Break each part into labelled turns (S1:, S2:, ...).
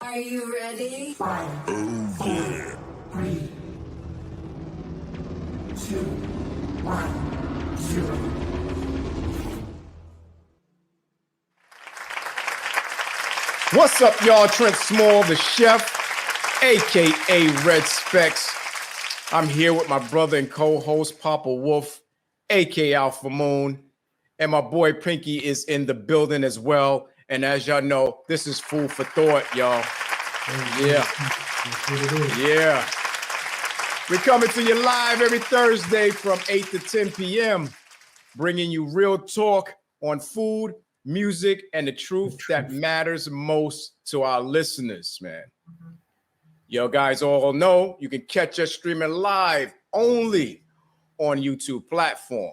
S1: Are you ready?
S2: 5, 4, 3, 2, 1, 0.
S3: What's up, y'all? Trent Small, the chef, aka Red Specs. I'm here with my brother and co-host Papa Wolf, aka Alpha Moon, and my boy Pinky is in the building as well. And as y'all know, this is food for thought, y'all. Yeah. We're coming to you live every Thursday from 8 to 10 p.m., bringing you real talk on food, music, and the truth that matters most to our listeners, man. Yo, guys all know you can catch us streaming live only on YouTube platform.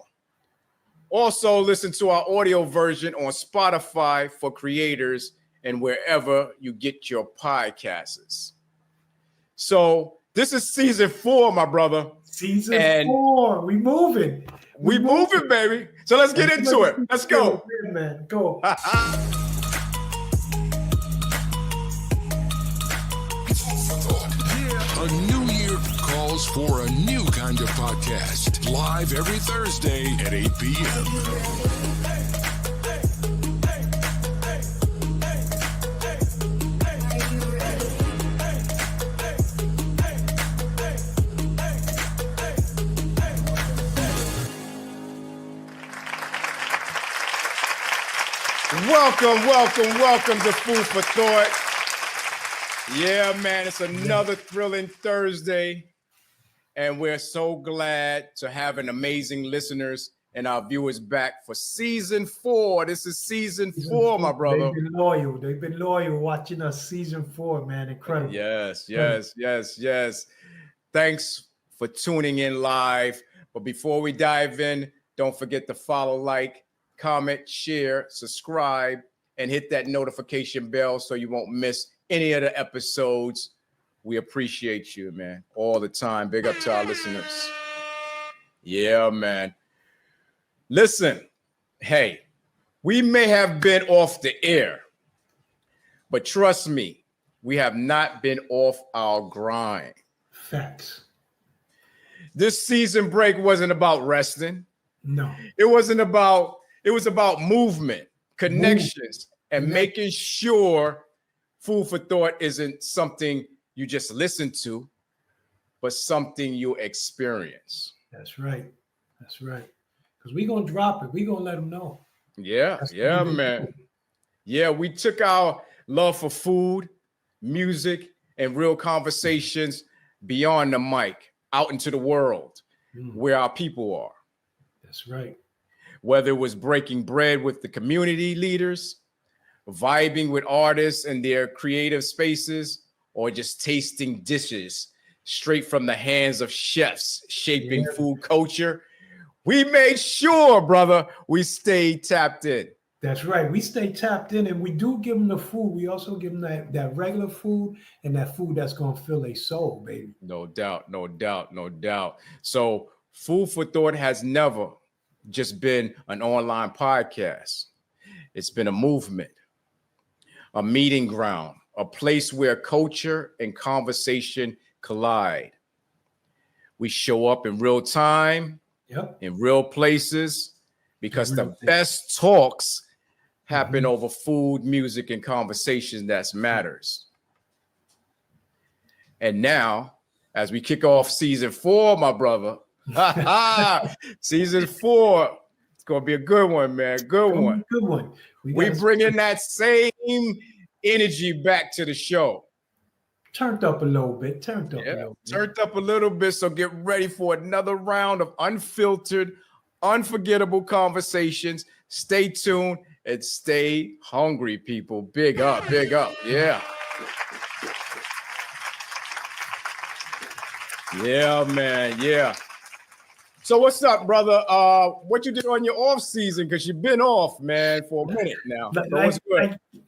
S3: Also, listen to our audio version on Spotify for creators and wherever you get your podcasts. So this is season 4, my brother.
S4: Season 4. We moving.
S3: We moving, baby. So let's get into it. Let's go.
S4: Man, go.
S5: A new year calls for a new kind of podcast. Live every Thursday at 8 p.m.
S3: Welcome to Food for Thought. Yeah, man, it's another thrilling Thursday, and we're so glad to have an amazing listeners and our viewers back for season 4. This is season 4, my brother.
S4: They've been loyal watching us season 4, man. Incredible.
S3: Yes. Thanks for tuning in live. But before we dive in, don't forget to follow, like, comment, share, subscribe, and hit that notification bell so you won't miss any of the episodes. We appreciate you, man, all the time. Big up to our listeners. Yeah, man. Listen, hey, we may have been off the air, but trust me, we have not been off our grind.
S4: Facts.
S3: This season break wasn't about resting.
S4: No.
S3: It was about movement, connections, and making sure Food for Thought isn't something you just listen to, but something you experience.
S4: That's right. Because we're going to drop it. We're going to let them know.
S3: Yeah, man. Yeah, we took our love for food, music, and real conversations beyond the mic, out into the world where our people are.
S4: That's right.
S3: Whether it was breaking bread with the community leaders, vibing with artists and their creative spaces, or just tasting dishes straight from the hands of chefs shaping food culture, we made sure, brother, we stayed tapped in.
S4: That's right. We stay tapped in, and we do give them the food. We also give them that regular food and that food that's going to fill their soul, baby.
S3: No doubt. So Food for Thought has never just been an online podcast. It's been a movement, a meeting ground, a place where culture and conversation collide. We show up in real time, in real places, because the best talks happen over food, music, and conversation that matters. And now, as we kick off season 4, my brother, season 4, it's going to be a good one, man. Good one. We bring in that same energy back to the show.
S4: Turned up a little bit.
S3: Turned up a little bit. So get ready for another round of unfiltered, unforgettable conversations. Stay tuned and stay hungry, people. Big up. Yeah. Yeah, man. Yeah. So what's up, brother? What you did on your off season? Because you've been off, man, for a minute now.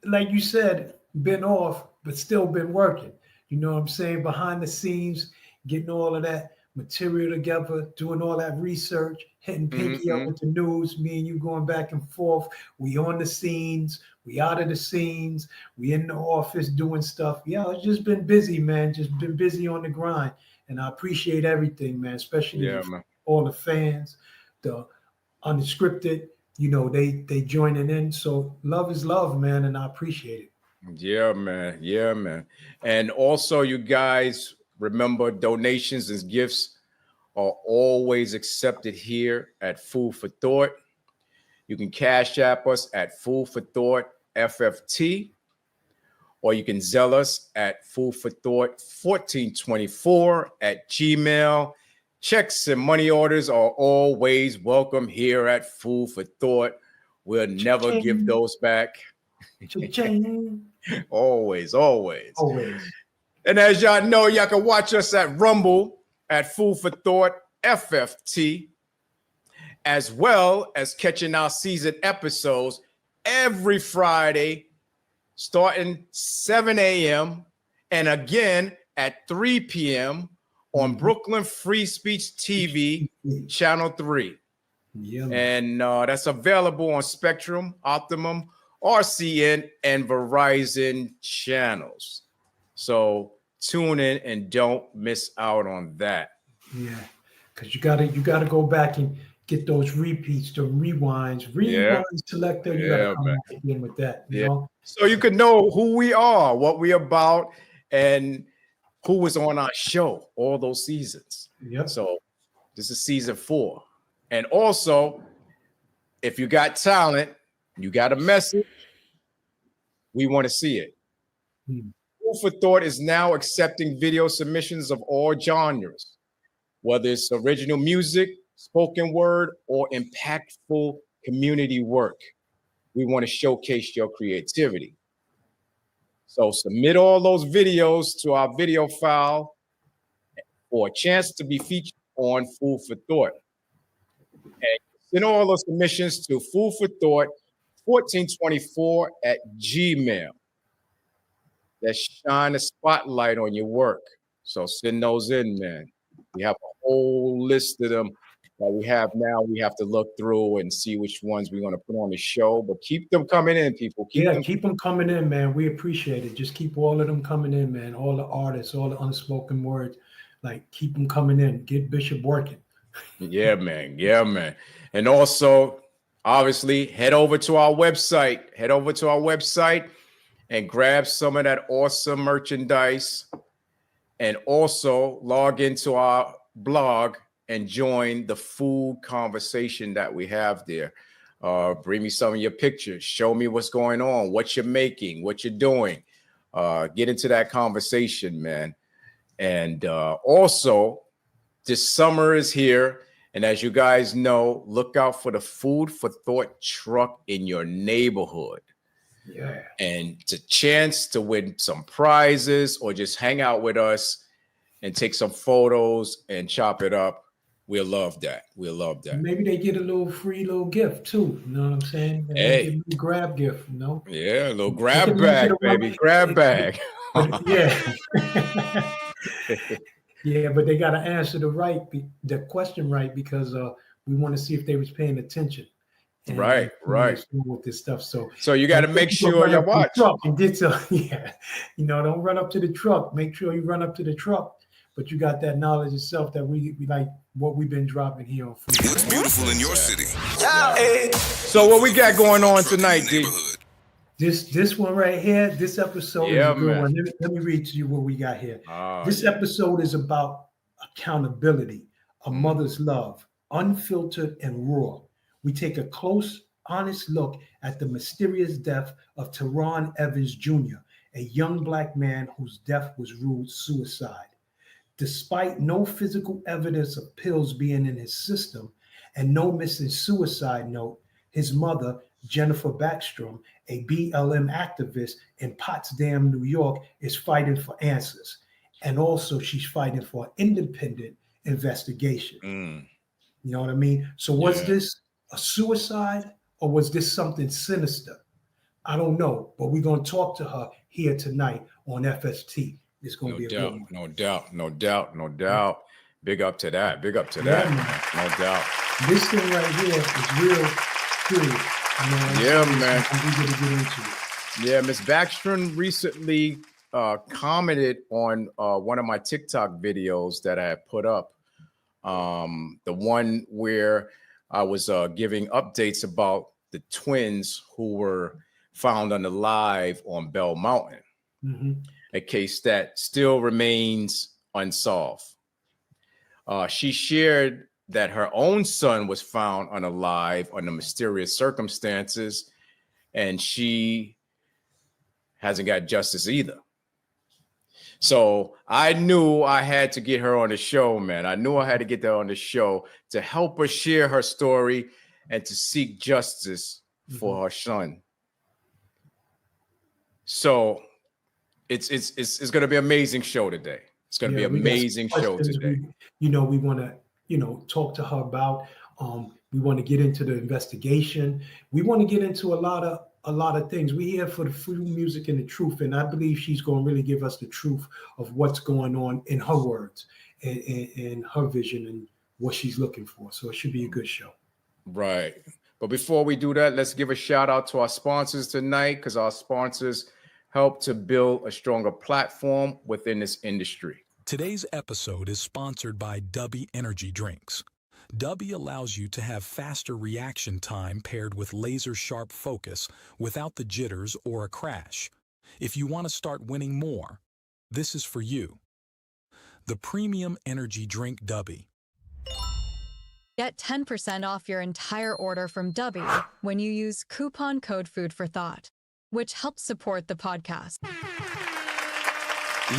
S4: Like you said, been off, but still been working. You know what I'm saying? Behind the scenes, getting all of that material together, doing all that research, hitting Pinky up with the news, me and you going back and forth. We on the scenes, We out of the scenes. We in the office doing stuff. Yeah, it's just been busy, man. Just been busy on the grind. And I appreciate everything, man, especially
S3: man.
S4: all the fans, the unscripted, they joining in. So love is love, man, and I appreciate it.
S3: Yeah, man. Yeah, man. And also, you guys remember donations and gifts are always accepted here at Food for Thought. You can Cash App us at Food for Thought FFT, or you can Zelle us at Food for Thought 1424 at Gmail. Checks and money orders are always welcome here at Food for Thought. We'll never give those back. Always. And as y'all know, y'all can watch us at Rumble at Food for Thought FFT, as well as catching our season episodes every Friday starting 7 a.m. and again at 3 p.m. on Brooklyn Free Speech TV, Channel 3.
S4: Yeah,
S3: and that's available on Spectrum, Optimum, RCN, and Verizon channels. So tune in and don't miss out on that.
S4: Yeah, because you gotta go back and get those repeats, the rewinds selector. You gotta come back in with that. You know?
S3: So you can know who we are, what we're about, and who was on our show all those seasons.
S4: Yep.
S3: So this is season 4. And also, if you got talent, you got a message, we want to see it. Food for Thought is now accepting video submissions of all genres, whether it's original music, spoken word, or impactful community work. We want to showcase your creativity. So submit all those videos to our video file for a chance to be featured on Food for Thought. And send all those submissions to Food for Thought 1424 at Gmail. That shine a spotlight on your work. So send those in, man. We have a whole list of them that we have now. We have to look through and see which ones we're going to put on the show. But keep them coming in, people.
S4: Keep them coming in, man. We appreciate it. Just keep all of them coming in, man. All the artists, all the unspoken words, like keep them coming in. Get Bishop working.
S3: Yeah, man. Yeah, man. And also, obviously, head over to our website. And grab some of that awesome merchandise. And also log into our blog and join the food conversation that we have there. Bring me some of your pictures. Show me what's going on, what you're making, what you're doing. Get into that conversation, man. And also, this summer is here. And as you guys know, look out for the Food for Thought truck in your neighborhood.
S4: Yeah.
S3: And it's a chance to win some prizes or just hang out with us and take some photos and chop it up. We'll love that.
S4: Maybe they get a little free gift too. You know what I'm saying? And
S3: hey,
S4: get a grab gift, you know?
S3: Yeah, a little grab bag, baby. Grab bag.
S4: Yeah. Yeah, but they got to answer the question right, because we want to see if they was paying attention. And
S3: right.
S4: With this stuff, so
S3: you got to make sure you watch.
S4: And get to, don't run up to the truck. Make sure you run up to the truck, but you got that knowledge itself that we like what we've been dropping here on Food.
S5: What's beautiful in your city?
S3: So what we got going on tonight, D?
S4: This one right here, this episode is a good one. Let me read to you what we got here. This episode is about accountability, a mother's love, unfiltered and raw. We take a close, honest look at the mysterious death of Terron Evans Jr., a young Black man whose death was ruled suicide. Despite no physical evidence of pills being in his system and no missing suicide note, his mother, Jennifer Baxtron, a BLM activist in Potsdam, New York, is fighting for answers. And also she's fighting for an independent investigation. You know what I mean? So was this a suicide or was this something sinister? I don't know, but we're going to talk to her here tonight on FST. It's going to be a good one.
S3: No doubt. Big up to that.
S4: Man.
S3: No doubt.
S4: This thing right here is real serious.
S3: Yeah, man. I'm eager to get into it. Yeah, Miss Baxtron recently commented on one of my TikTok videos that I had put up. The one where I was giving updates about the twins who were found unalive on Bell Mountain, a case that still remains unsolved. She shared that her own son was found unalive under mysterious circumstances, and she hasn't got justice either. So I knew I had to get her on the show, man. I knew I had to get her on the show to help her share her story and to seek justice for her son. So it's going to be an amazing show today. It's going to be an amazing show today.
S4: We want to, talk to her about. We want to get into the investigation. We want to get into a lot of things. We're here for the free music and the truth, and I believe she's going to really give us the truth of what's going on in her words and her vision and what she's looking for. So it should be a good show.
S3: Right. But before we do that, let's give a shout out to our sponsors tonight, because our sponsors help to build a stronger platform within this industry.
S1: Today's episode is sponsored by Dubby Energy Drinks. Dubby allows you to have faster reaction time paired with laser-sharp focus without the jitters or a crash. If you want to start winning more, this is for you. The Premium Energy Drink Dubby.
S6: Get 10% off your entire order from Dubby when you use coupon code Food for Thought, which helps support the podcast.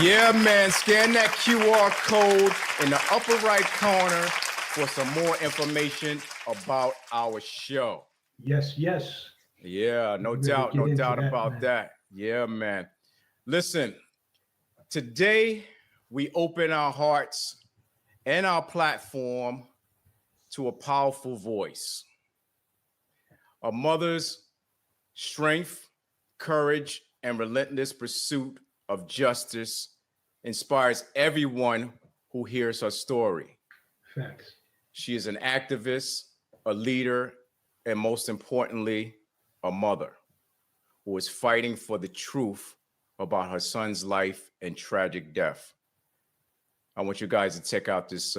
S3: Yeah, man. Scan that QR code in the upper right corner for some more information about our show.
S4: Yes.
S3: Yeah, no doubt about that. Yeah, man. Listen, today we open our hearts and our platform to a powerful voice. A mother's strength, courage, and relentless pursuit of justice inspires everyone who hears her story.
S4: Facts.
S3: She is an activist, a leader, and most importantly, a mother who is fighting for the truth about her son's life and tragic death. I want you guys to check out this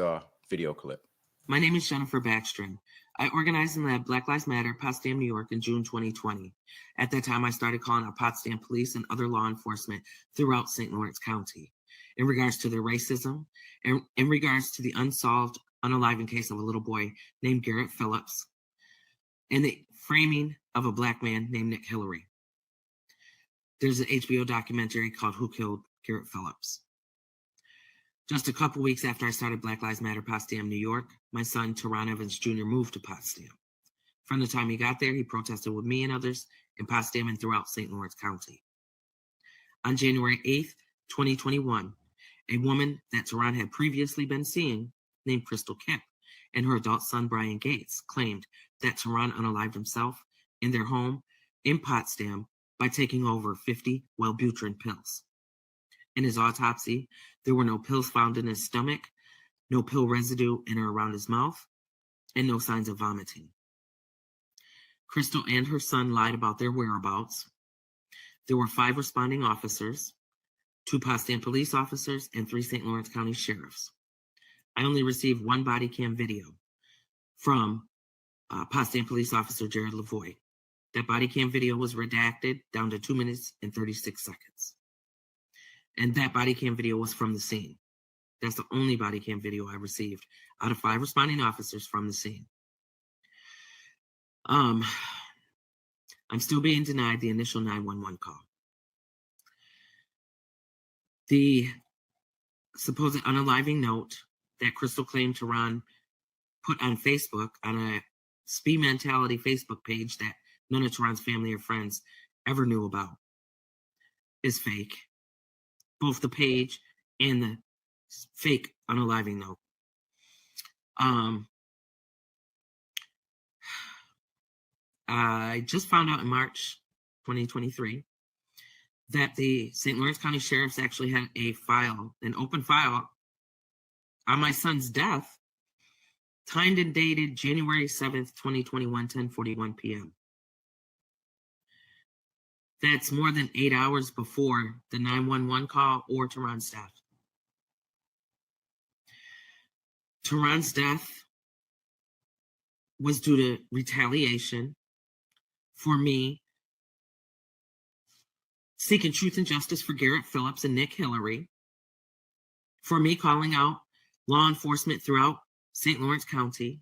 S3: video clip.
S7: My name is Jennifer Baxtron. I organized and led Black Lives Matter, Potsdam, New York in June 2020. At that time, I started calling out Potsdam police and other law enforcement throughout St. Lawrence County in regards to their racism and in regards to the unsolved, unaliving case of a little boy named Garrett Phillips and the framing of a Black man named Nick Hillary. There's an HBO documentary called Who Killed Garrett Phillips? Just a couple weeks after I started Black Lives Matter Potsdam, New York, my son, Terron Evans Jr. moved to Potsdam. From the time he got there, he protested with me and others in Potsdam and throughout St. Lawrence County. On January 8th, 2021, a woman that Terron had previously been seeing, named Crystal Kemp, and her adult son, Brian Gates, claimed that Terron unalived himself in their home in Potsdam by taking over 50 Wellbutrin pills. In his autopsy, there were no pills found in his stomach, no pill residue in or around his mouth, and no signs of vomiting. Crystal and her son lied about their whereabouts. There were 5 responding officers, 2 Potsdam police officers, and 3 St. Lawrence County sheriffs. I only received 1 body cam video from Potsdam police officer Jared Lavoie. That body cam video was redacted down to 2 minutes and 36 seconds. And that body cam video was from the scene. That's the only body cam video I received out of 5 responding officers from the scene. I'm still being denied the initial 911 call. The supposed unaliving note that Crystal claimed Terron put on Facebook, on a Speed Mentality Facebook page that none of Terron's family or friends ever knew about, is fake. Both the page and the fake unaliving note. I just found out in March 2023 that the St. Lawrence County Sheriff's actually had a file, an open file on my son's death, timed and dated January 7th, 2021, 10:41 p.m. that's more than 8 hours before the 911 call or Terron's death. Terron's death was due to retaliation for me seeking truth and justice for Garrett Phillips and Nick Hillary, for me calling out law enforcement throughout St. Lawrence County,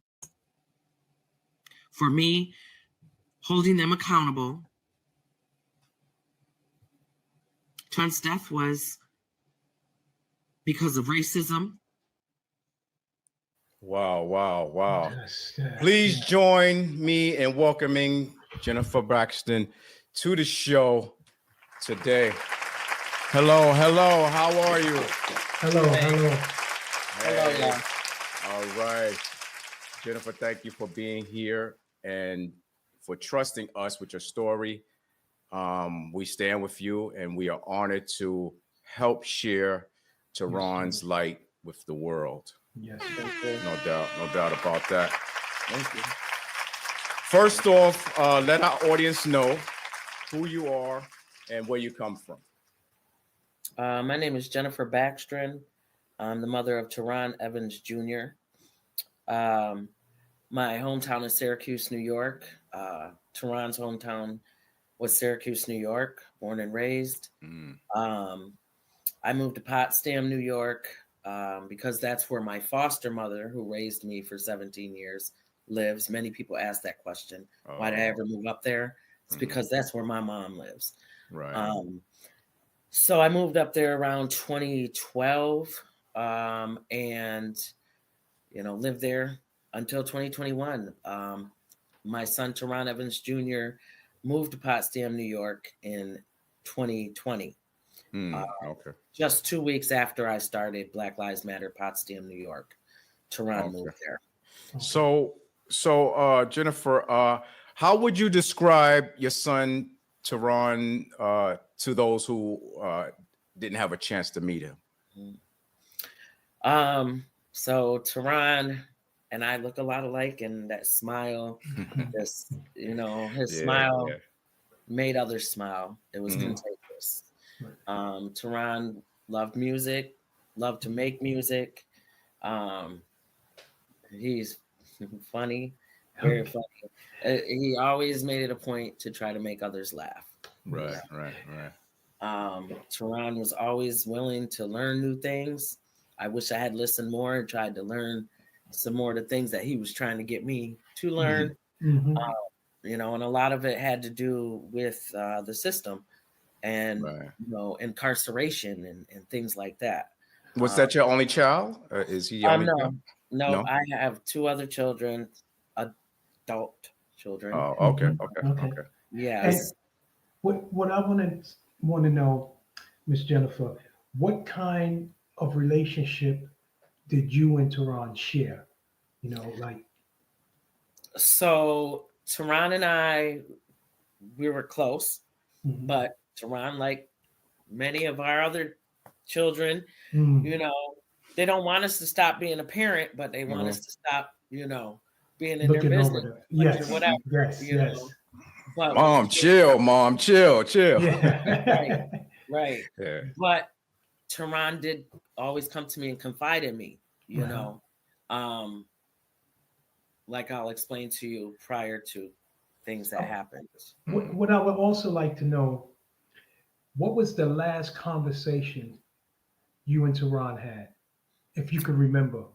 S7: for me holding them accountable. Terron's death was because of racism.
S3: Wow.
S4: Yes.
S3: Please join me in welcoming Jennifer Baxtron to the show today. Hello. How are you?
S4: Hello.
S3: Hey. All right. Jennifer, thank you for being here and for trusting us with your story. We stand with you, and we are honored to help share Terron's light with the world.
S4: Yes.
S3: No doubt about that.
S7: Thank you.
S3: First off, let our audience know who you are and where you come from.
S7: My name is Jennifer Baxtron. I'm the mother of Terron Evans Jr. My hometown is Syracuse, New York. Terron's hometown was Syracuse, New York, born and raised. I moved to Potsdam, New York, because that's where my foster mother, who raised me for 17 years, lives. Many people ask that question. Why did I ever move up there? It's because that's where my mom lives.
S3: Right.
S7: So I moved up there around 2012, and lived there until 2021. My son Terron Evans Jr. moved to Potsdam, New York in 2020.
S3: Okay.
S7: Just 2 weeks after I started Black Lives Matter Potsdam, New York, Terron moved there.
S3: So Jennifer, how would you describe your son Terron to those who didn't have a chance to meet him?
S7: So Terron and I look a lot alike, and that smile, his smile made others smile. It was contagious. Terron loved music, loved to make music. He's funny, very funny. He always made it a point to try to make others laugh.
S3: Right.
S7: Terron was always willing to learn new things. I wish I had listened more and tried to learn some more of the things that he was trying to get me to learn. And a lot of it had to do with the system and incarceration and things like that.
S3: Was that your only child? Is he your only child?
S7: No, I have two other children, adult children.
S3: Oh, okay.
S7: Yes.
S4: And what I want to know, Miss Jennifer, what kind of relationship did you and Terron share?
S7: So Terron and I, we were close, but Terron, like many of our other children, they don't want us to stop being a parent, but they want us to stop, being in
S4: Looking
S7: their business.
S4: Yes.
S7: Or whatever.
S4: Yes.
S7: But
S3: Mom, chill.
S4: Yeah.
S7: Right.
S3: Yeah.
S7: But Terron did always come to me and confide in me, like I'll explain to you prior to things that happened.
S4: What I would also like to know, what was the last conversation you and Terron had, if you could remember?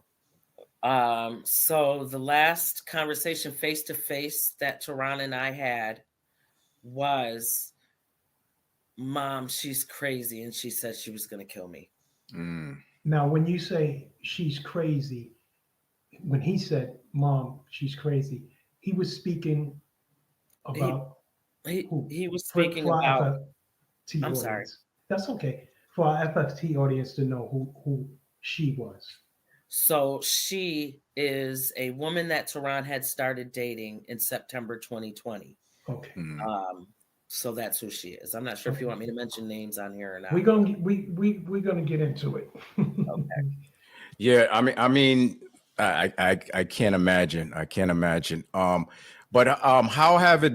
S7: So the last conversation face to face that Terron and I had was, Mom, she's crazy, and she said she was going to kill me.
S4: Now, when you say she's crazy, when he said, Mom, she's crazy, he was speaking about
S7: he was speaking about
S4: FFT
S7: I'm
S4: audience.
S7: sorry.
S4: That's okay. For our FFT audience to know who she was.
S7: So she is a woman that Terron had started dating in September 2020.
S4: Okay.
S7: So that's who she is. I'm not sure if you want me to mention names on here or not.
S4: We're gonna get into it.
S7: Okay.
S3: Yeah, I mean, I can't imagine. But how have you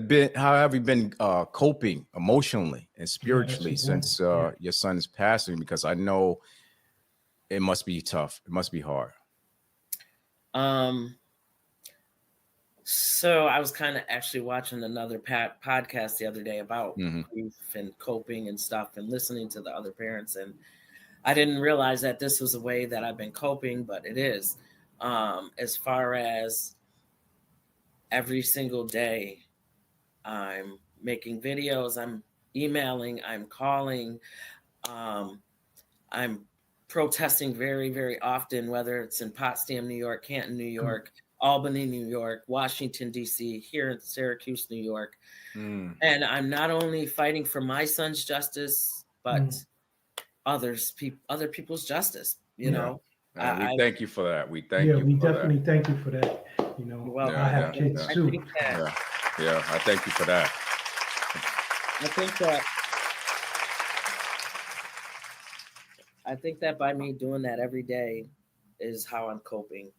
S3: been coping emotionally and spiritually since your son is passing? Because I know it must be tough. It must be hard.
S7: So I was kind of actually watching another podcast the other day about grief and coping and stuff, and listening to the other parents, and I didn't realize that this was a way that I've been coping, but it is. As far as every single day, I'm making videos, I'm emailing, I'm calling, I'm protesting very, very often, whether it's in Potsdam, New York, Canton, New York, Albany, New York, Washington, D.C., here in Syracuse, New York. And I'm not only fighting for my son's justice, but other people's justice, you know.
S3: We thank you for that. We thank
S4: you for that. You know,
S7: well,
S4: I have kids too.
S3: I thank you for that.
S7: I think that by me doing that every day is how I'm coping.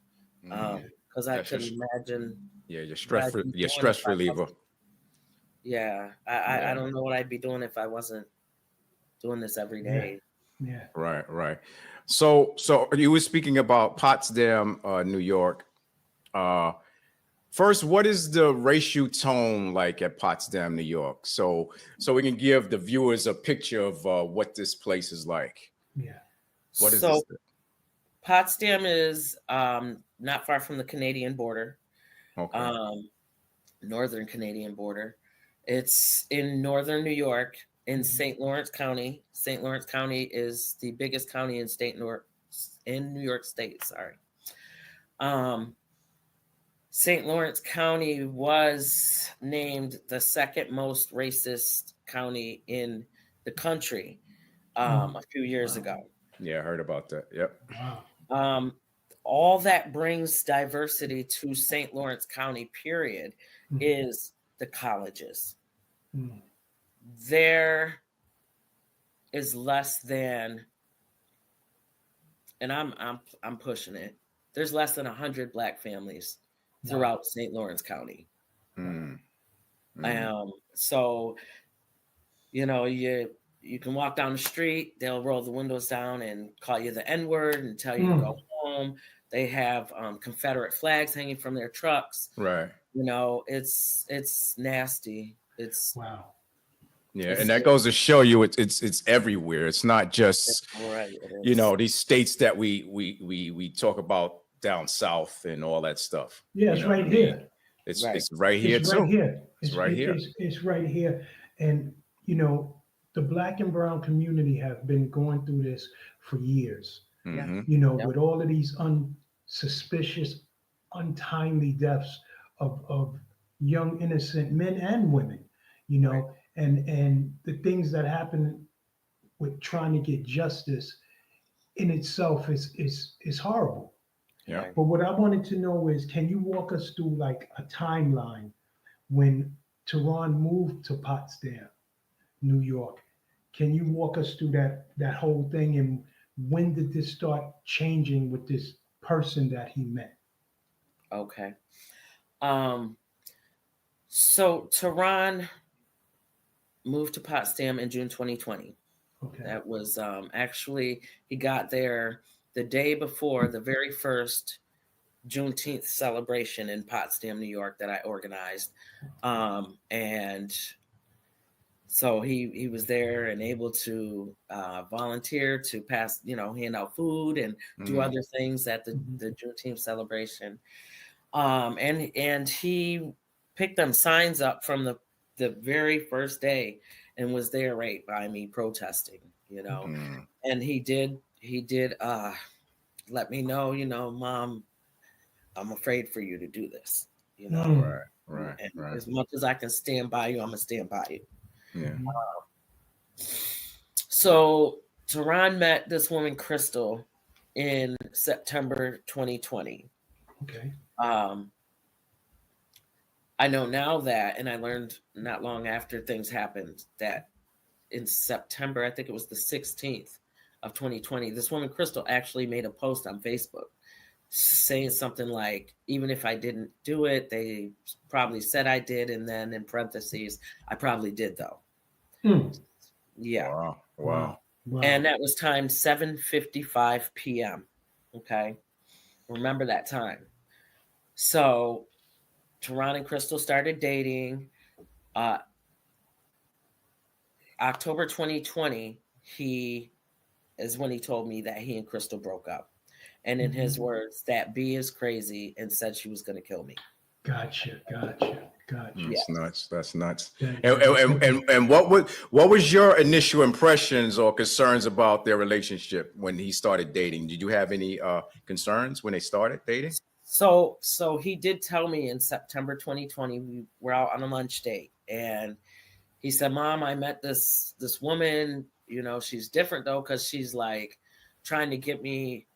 S7: Because I could imagine.
S3: Yeah, your stress reliever.
S7: Yeah, I don't know what I'd be doing if I wasn't doing this every day.
S4: Yeah.
S3: Right. So you were speaking about Potsdam, New York. First, what is the racial tone like at Potsdam, New York? So we can give the viewers a picture of what this place is like.
S4: Yeah.
S3: What is this?
S7: Potsdam is not far from the Canadian border.
S3: Okay.
S7: Northern Canadian border. It's in northern New York, in St. Lawrence County. St. Lawrence County is the biggest county in New York State. Sorry. St. Lawrence County was named the second most racist county in the country a few years ago.
S3: Yeah, I heard about that. Yep.
S4: Wow.
S7: All that brings diversity to St. Lawrence County, period, is the colleges. There is less than, and I'm pushing it, there's less than 100 Black families throughout St. Lawrence County. So, you know, you can walk down the street, they'll roll the windows down and call you the N-word and tell you to go home. They have Confederate flags hanging from their trucks.
S3: Right.
S7: You know, it's nasty.
S4: Wow.
S3: Yeah, and that goes to show you it's everywhere. It's not just you know, these states that we talk about down south and all that stuff.
S4: Yeah, it's right here.
S3: It's right here too. It's right here.
S4: It's right here. And you know, the Black and brown community have been going through this for years. You know, with all of these unsuspicious, untimely deaths of young innocent men and women, you know, and the things that happen with trying to get justice in itself is horrible.
S3: Yeah.
S4: But what I wanted to know is, can you walk us through like a timeline when Terron moved to Potsdam, New York? Can you walk us through that whole thing, and when did this start changing with this person that he met?
S7: Okay. So Terron moved to Potsdam in June 2020.
S4: Okay.
S7: That was actually, he got there the day before the very first Juneteenth celebration in Potsdam, New York, that I organized. And so he was there and able to volunteer to pass, you know, hand out food and do other things at the Juneteenth celebration. And he picked them signs up from the very first day and was there right by me protesting, you know. And he did let me know, you know, Mom, I'm afraid for you to do this, you know.
S3: Right.
S7: As much as I can stand by you, I'm gonna stand by you.
S3: Yeah.
S7: So Terron met this woman, Crystal, in September 2020.
S4: Okay.
S7: I know now that, and I learned not long after things happened, that in September, I think it was the 16th of 2020, this woman, Crystal, actually made a post on Facebook saying something like, even if I didn't do it, they probably said I did. And then in parentheses, I probably did though. Yeah.
S3: Wow.
S7: And that was timed 7:55 p.m. Okay. Remember that time. So Terron and Crystal started dating. October 2020, is when he told me that he and Crystal broke up. And in his words, that B is crazy and said she was going to kill me.
S4: Gotcha.
S3: That's nuts. And what was your initial impressions or concerns about their relationship when he started dating? Did you have any concerns when they started dating?
S7: So he did tell me in September 2020, we were out on a lunch date, and he said, "Mom, I met this woman, she's different though, because she's like trying to get me,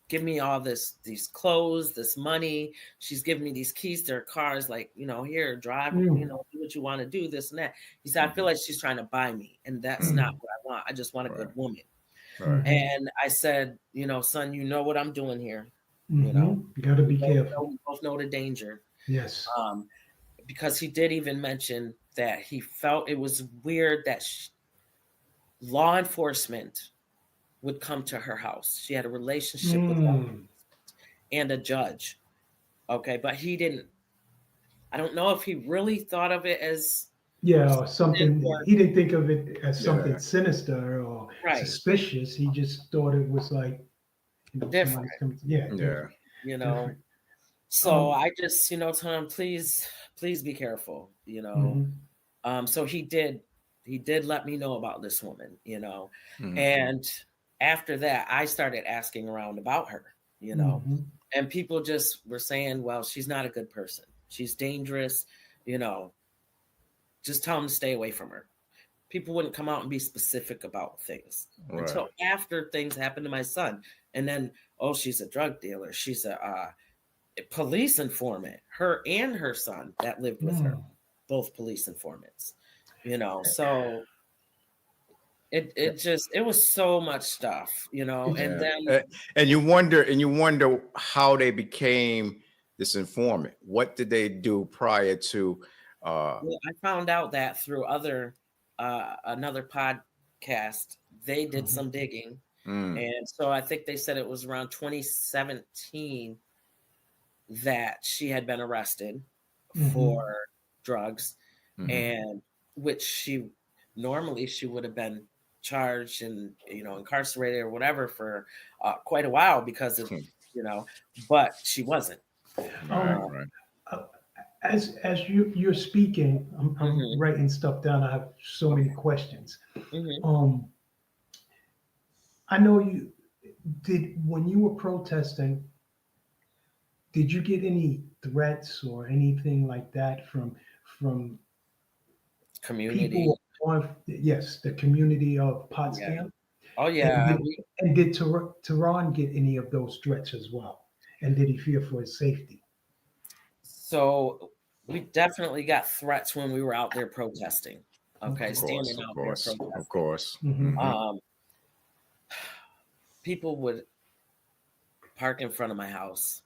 S7: give me all these clothes, this money. She's giving me these keys to her cars, like, here, drive, do what you want to do, this and that." He said, "I feel like she's trying to buy me, and that's not what I want. I just want a good woman." Right. And I said, "Son, you know what I'm doing here.
S4: You got to be careful.
S7: We both know the danger."
S4: Yes.
S7: Because he did even mention that he felt it was weird that law enforcement would come to her house. She had a relationship with them and a judge. Okay, but he didn't. I don't know if he really thought of it as
S4: something. He didn't think of it as something sinister or suspicious. He just thought it was like
S7: different.
S4: Different.
S7: So I just told him, please be careful. So he did let me know about this woman. And after that, I started asking around about her, and people just were saying, well, she's not a good person. She's dangerous, just tell them to stay away from her. People wouldn't come out and be specific about things until after things happened to my son. And then, she's a drug dealer. She's a police informant, her and her son that lived with her, both police informants, so it was so much stuff, and then
S3: and you wonder how they became this informant. What did they do prior to
S7: I found out that through another podcast. They did some digging, and so I think they said it was around 2017 that she had been arrested for drugs, and which she would have been charged and incarcerated or whatever for quite a while because of but she wasn't.
S4: As you're speaking, I'm writing stuff down. I have so many questions. I know you did when you were protesting. Did you get any threats or anything like that from
S7: community?
S4: People the community of Potsdam.
S7: Oh yeah.
S4: And did Terron get any of those threats as well? And did he fear for his safety?
S7: So we definitely got threats when we were out there protesting. Okay, standing out there protesting.
S3: Of course.
S7: People would park in front of my house.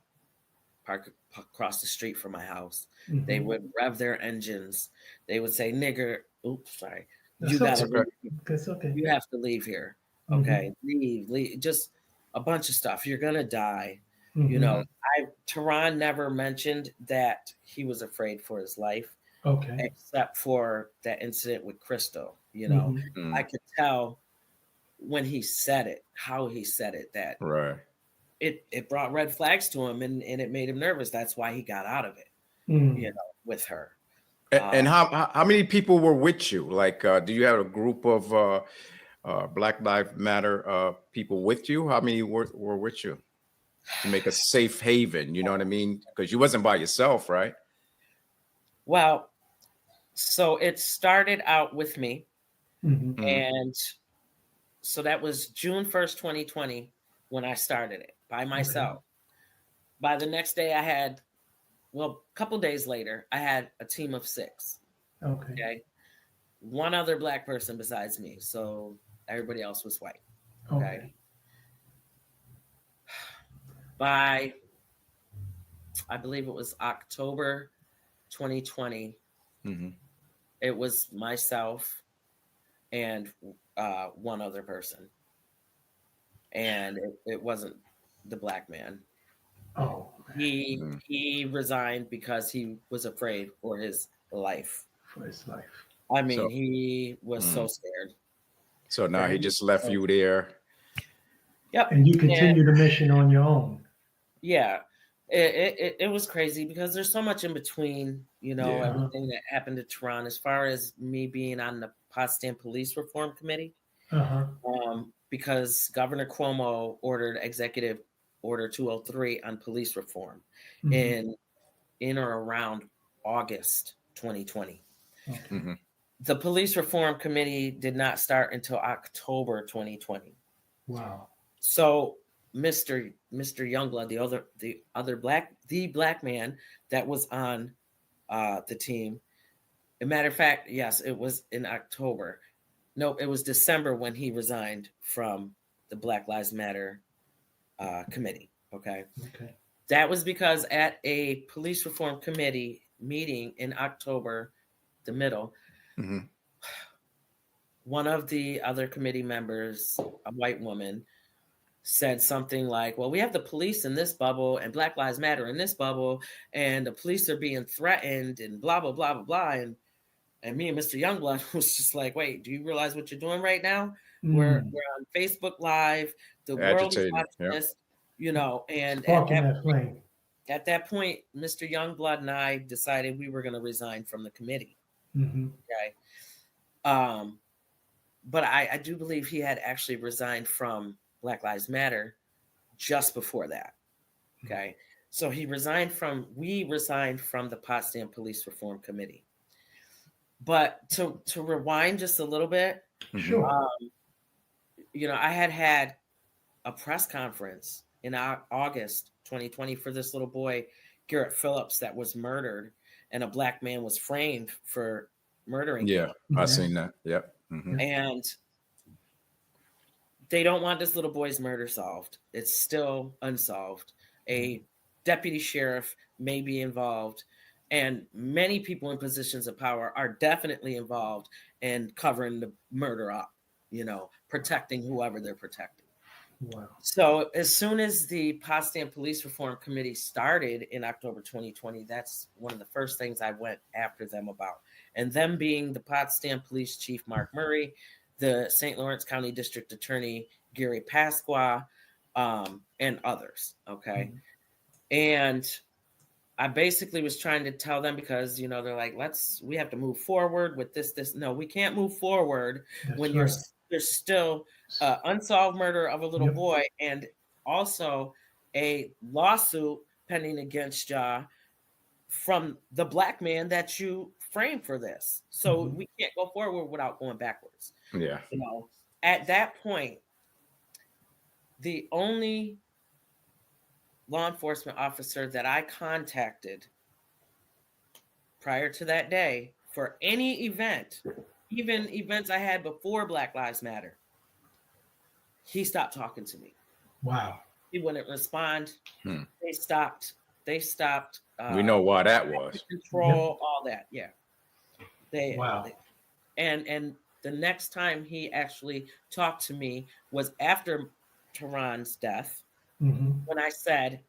S7: Park across the street from my house. They would rev their engines. They would say, "Nigger, oops, sorry. You gotta leave.
S4: That's okay.
S7: You have to leave here. Okay, leave. Just a bunch of stuff. You're gonna die." Terron never mentioned that he was afraid for his life.
S4: Okay.
S7: Except for that incident with Crystal. I could tell when he said it, how he said it, that it brought red flags to him and it made him nervous. That's why he got out of it, with her.
S3: And how many people were with you? Like, do you have a group of Black Lives Matter people with you? How many were with you to make a safe haven? You know what I mean? Because you wasn't by yourself, right?
S7: Well, so it started out with me. And so that was June 1st, 2020, when I started it by myself. By the next day I had, a couple days later, I had a team of 6. Okay. One other Black person besides me. So everybody else was white. Okay. by, I believe it was October 2020. It was myself and one other person. And it wasn't the black man.
S4: Oh,
S7: he resigned because he was afraid for his life. I mean,
S3: So-
S7: he was so scared.
S3: So now he just left you there.
S7: Yep.
S4: And you continue the mission on your own.
S7: Yeah. It was crazy because there's so much in between, you know, everything that happened to Terron, as far as me being on the Potsdam Police Reform Committee. Because Governor Cuomo ordered Executive Order 203 on police reform in or around August 2020. The Police Reform Committee did not start until October 2020.
S4: Wow.
S7: So Mr. Youngblood, the black man that was on the team. As a matter of fact, yes, it was in October. No, it was December when he resigned from the Black Lives Matter committee. Okay. That was because at a police reform committee meeting in October, the middle, one of the other committee members, a white woman, said something like, well, we have the police in this bubble and Black Lives Matter in this bubble, and the police are being threatened and blah, blah, blah, blah, blah. And me and Mr. Youngblood was just like, wait, do you realize what you're doing right now? We're on Facebook Live. The world is watching this, you know, and at that point, Mr. Youngblood and I decided we were going to resign from the committee. Okay. But I do believe he had actually resigned from Black Lives Matter just before that. Okay. So we resigned from the Potsdam Police Reform Committee. But to rewind just a little bit, you know, I had a press conference in August 2020 for this little boy, Garrett Phillips, that was murdered, and a black man was framed for murdering him.
S3: I seen that. Yep.
S7: And they don't want this little boy's murder solved. It's still unsolved. A deputy sheriff may be involved, and many people in positions of power are definitely involved in covering the murder up, you know, protecting whoever they're protecting.
S4: Wow.
S7: So as soon as the Potsdam Police Reform Committee started in October 2020, that's one of the first things I went after them about. And them being the Potsdam Police Chief Mark Murray, the St. Lawrence County District Attorney Gary Pasqua, and others. Okay. And I basically was trying to tell them, because, you know, they're like, we have to move forward with this. No, we can't move forward when there's still unsolved murder of a little boy, and also a lawsuit pending against ya from the black man that you framed for this. So we can't go forward without going backwards.
S3: Yeah.
S7: You know, at that point, the only law enforcement officer that I contacted prior to that day for any event, even events I had before Black Lives Matter, he stopped talking to me.
S4: Wow.
S7: He wouldn't respond. They stopped.
S3: We know why that was.
S7: Control, all that. Yeah.
S4: Wow.
S7: And the next time he actually talked to me was after Terron's death, when I said,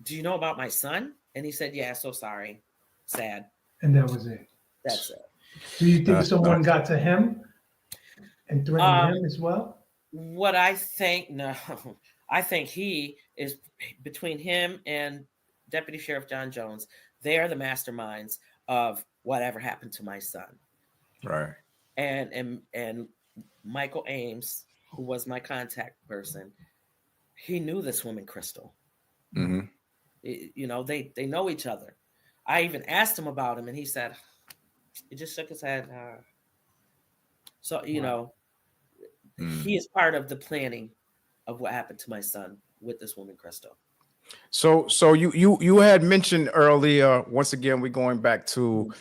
S7: do you know about my son? And he said, yeah, so sorry. Sad.
S4: And that was it.
S7: That's it.
S4: Do you think someone got to him and threatened him as well?
S7: What I think, no. I think he is, between him and Deputy Sheriff John Jones, they are the masterminds of whatever happened to my son.
S3: Right.
S7: And Michael Ames, who was my contact person, he knew this woman, Crystal. You know, they know each other. I even asked him about him, and he said, he just shook his head. So, you know, he is part of the planning of what happened to my son with this woman, Crystal.
S3: So you had mentioned earlier, once again, we're going back to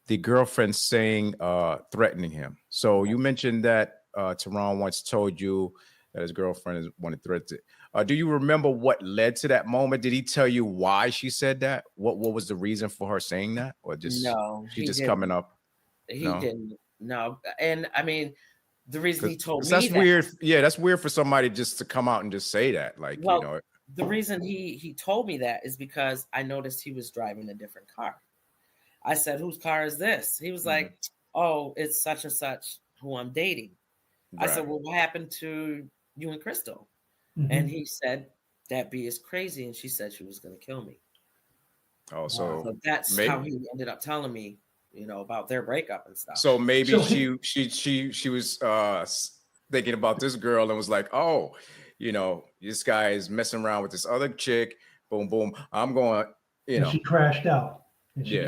S3: the girlfriend saying, threatening him. So you mentioned that Terron once told you that his girlfriend is wanted threats. Do you remember what led to that moment? Did he tell you why she said that? What was the reason for her saying that, or just
S7: No,
S3: she
S7: he
S3: just
S7: didn't.
S3: coming up?
S7: He
S3: No?
S7: didn't. No, and I mean, the reason he told me
S3: that's
S7: that,
S3: weird. Yeah, that's weird for somebody just to come out and just say that. Like,
S7: well,
S3: you know,
S7: the reason he told me that is because I noticed he was driving a different car. I said, "Whose car is this?" He was like, "Oh, it's such and such who I'm dating." I said, "Well, what happened to you and Crystal?" And he said, "That bee is crazy," and she said she was going to kill me.
S3: Oh,
S7: So that's how he ended up telling me, you know, about their breakup and stuff.
S3: So maybe she was thinking about this girl and was like, oh, you know, this guy is messing around with this other chick. Boom, boom. I'm going, you know.
S4: She crashed out.
S3: Yeah.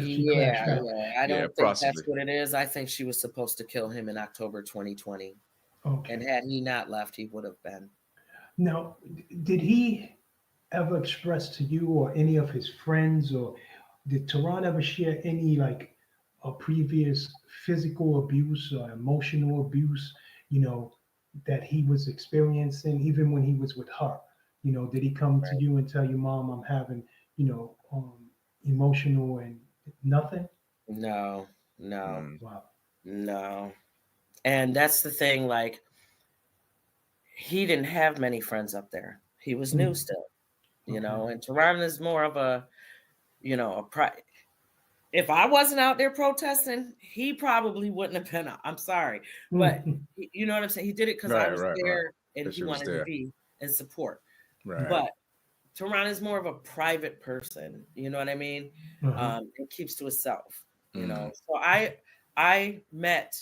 S7: I don't think
S3: possibly.
S7: that's what it is. I think she was supposed to kill him in October 2020.
S4: Okay.
S7: And had he not left, he would have been.
S4: Now, did he ever express to you or any of his friends, or did Terron ever share any like a previous physical abuse or emotional abuse, you know, that he was experiencing even when he was with her? You know, did he come to you and tell you, Mom, I'm having, you know, emotional and nothing?
S7: No.
S4: Wow.
S7: No. And that's the thing, like, he didn't have many friends up there. He was new still, you know, and Terron is more of a, you know, if I wasn't out there protesting, he probably wouldn't have been. I'm sorry, but you know what I'm saying? He did it because I was there and he wanted to be in support.
S3: Right.
S7: But Terron is more of a private person, you know what I mean? And keeps to himself, you know. So I met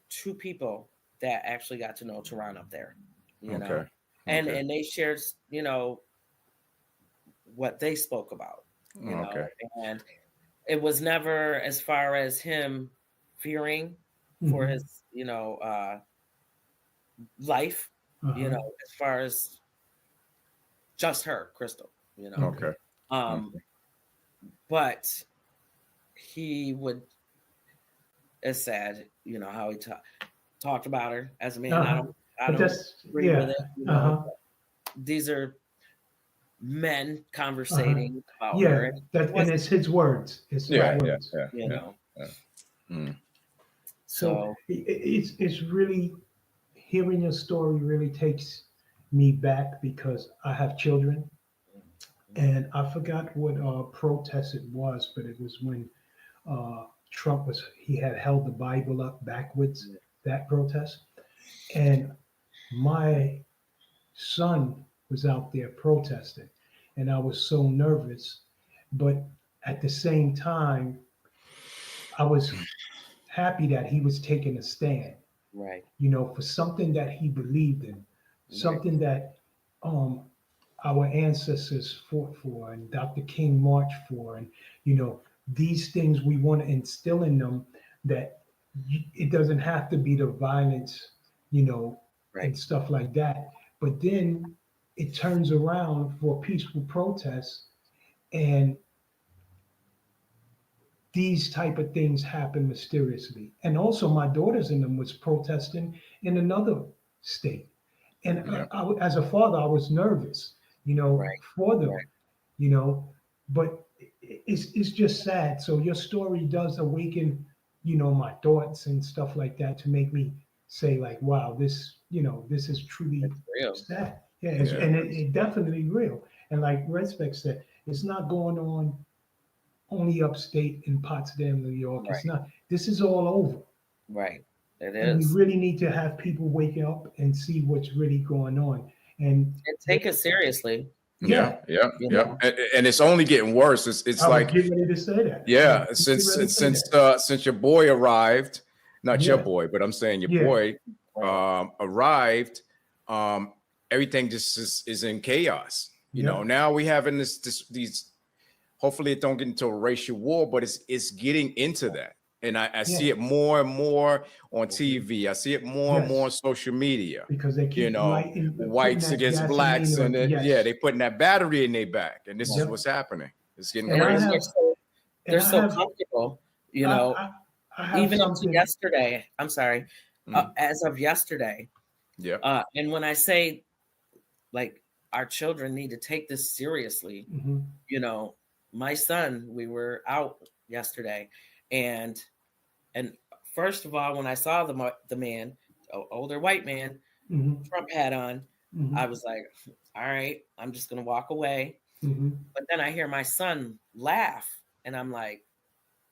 S7: two people that actually got to know Terron up there, you know, and they shared, you know, what they spoke about, you know, and it was never as far as him fearing for his, you know, life, you know, as far as just her, Crystal, you know. But he would, it's sad, you know, how he talked about her as a man. I don't agree with it. You know, these are men conversating about her.
S4: And it's his words. It's his words.
S7: You know.
S4: So it's really, hearing your story really takes me back because I have children, and I forgot what protest it was, but it was when Trump he had held the Bible up backwards, that protest. And my son was out there protesting, and I was so nervous, but at the same time, I was happy that he was taking a stand,
S7: right?
S4: You know, for something that he believed in, something that our ancestors fought for, and Dr. King marched for, and you know, these things we want to instill in them, that it doesn't have to be the violence, you know, and stuff like that. But then it turns around for peaceful protests, and these type of things happen mysteriously. And also my daughters in them was protesting in another state. And I, as a father, I was nervous, you know, for them, you know, but it's just sad. So your story does awaken, you know, my thoughts and stuff like that, to make me say like, wow, this, you know, this is truly sad. Yeah, and it definitely real. And like Respect said, it's not going on only upstate in Potsdam, New York. It's not. This is all over.
S7: Right. It is.
S4: And we really need to have people wake up and see what's really going on and
S7: take it seriously.
S3: Yeah. And it's only getting worse. It's
S4: I
S3: like
S4: was getting ready to say that.
S3: Yeah, since your boy arrived, not your boy, but I'm saying your boy arrived, everything just is in chaos. You know, now we having these. Hopefully, it don't get into a racial war, but it's getting into that, and I see it more and more on TV. I see it more and more on social media
S4: because they keep,
S3: you know, whites against blacks, and they putting that battery in their back, and this is what's happening. It's getting crazy.
S7: They're so comfortable, you know. Even up to yesterday, I'm sorry, as of yesterday,
S3: Yeah.
S7: And when I say, like, our children need to take this seriously, you know, my son, we were out yesterday, and first of all, when I saw the man, older white man, Trump hat on, I was like, all right, I'm just gonna walk away. But then I hear my son laugh, and I'm like,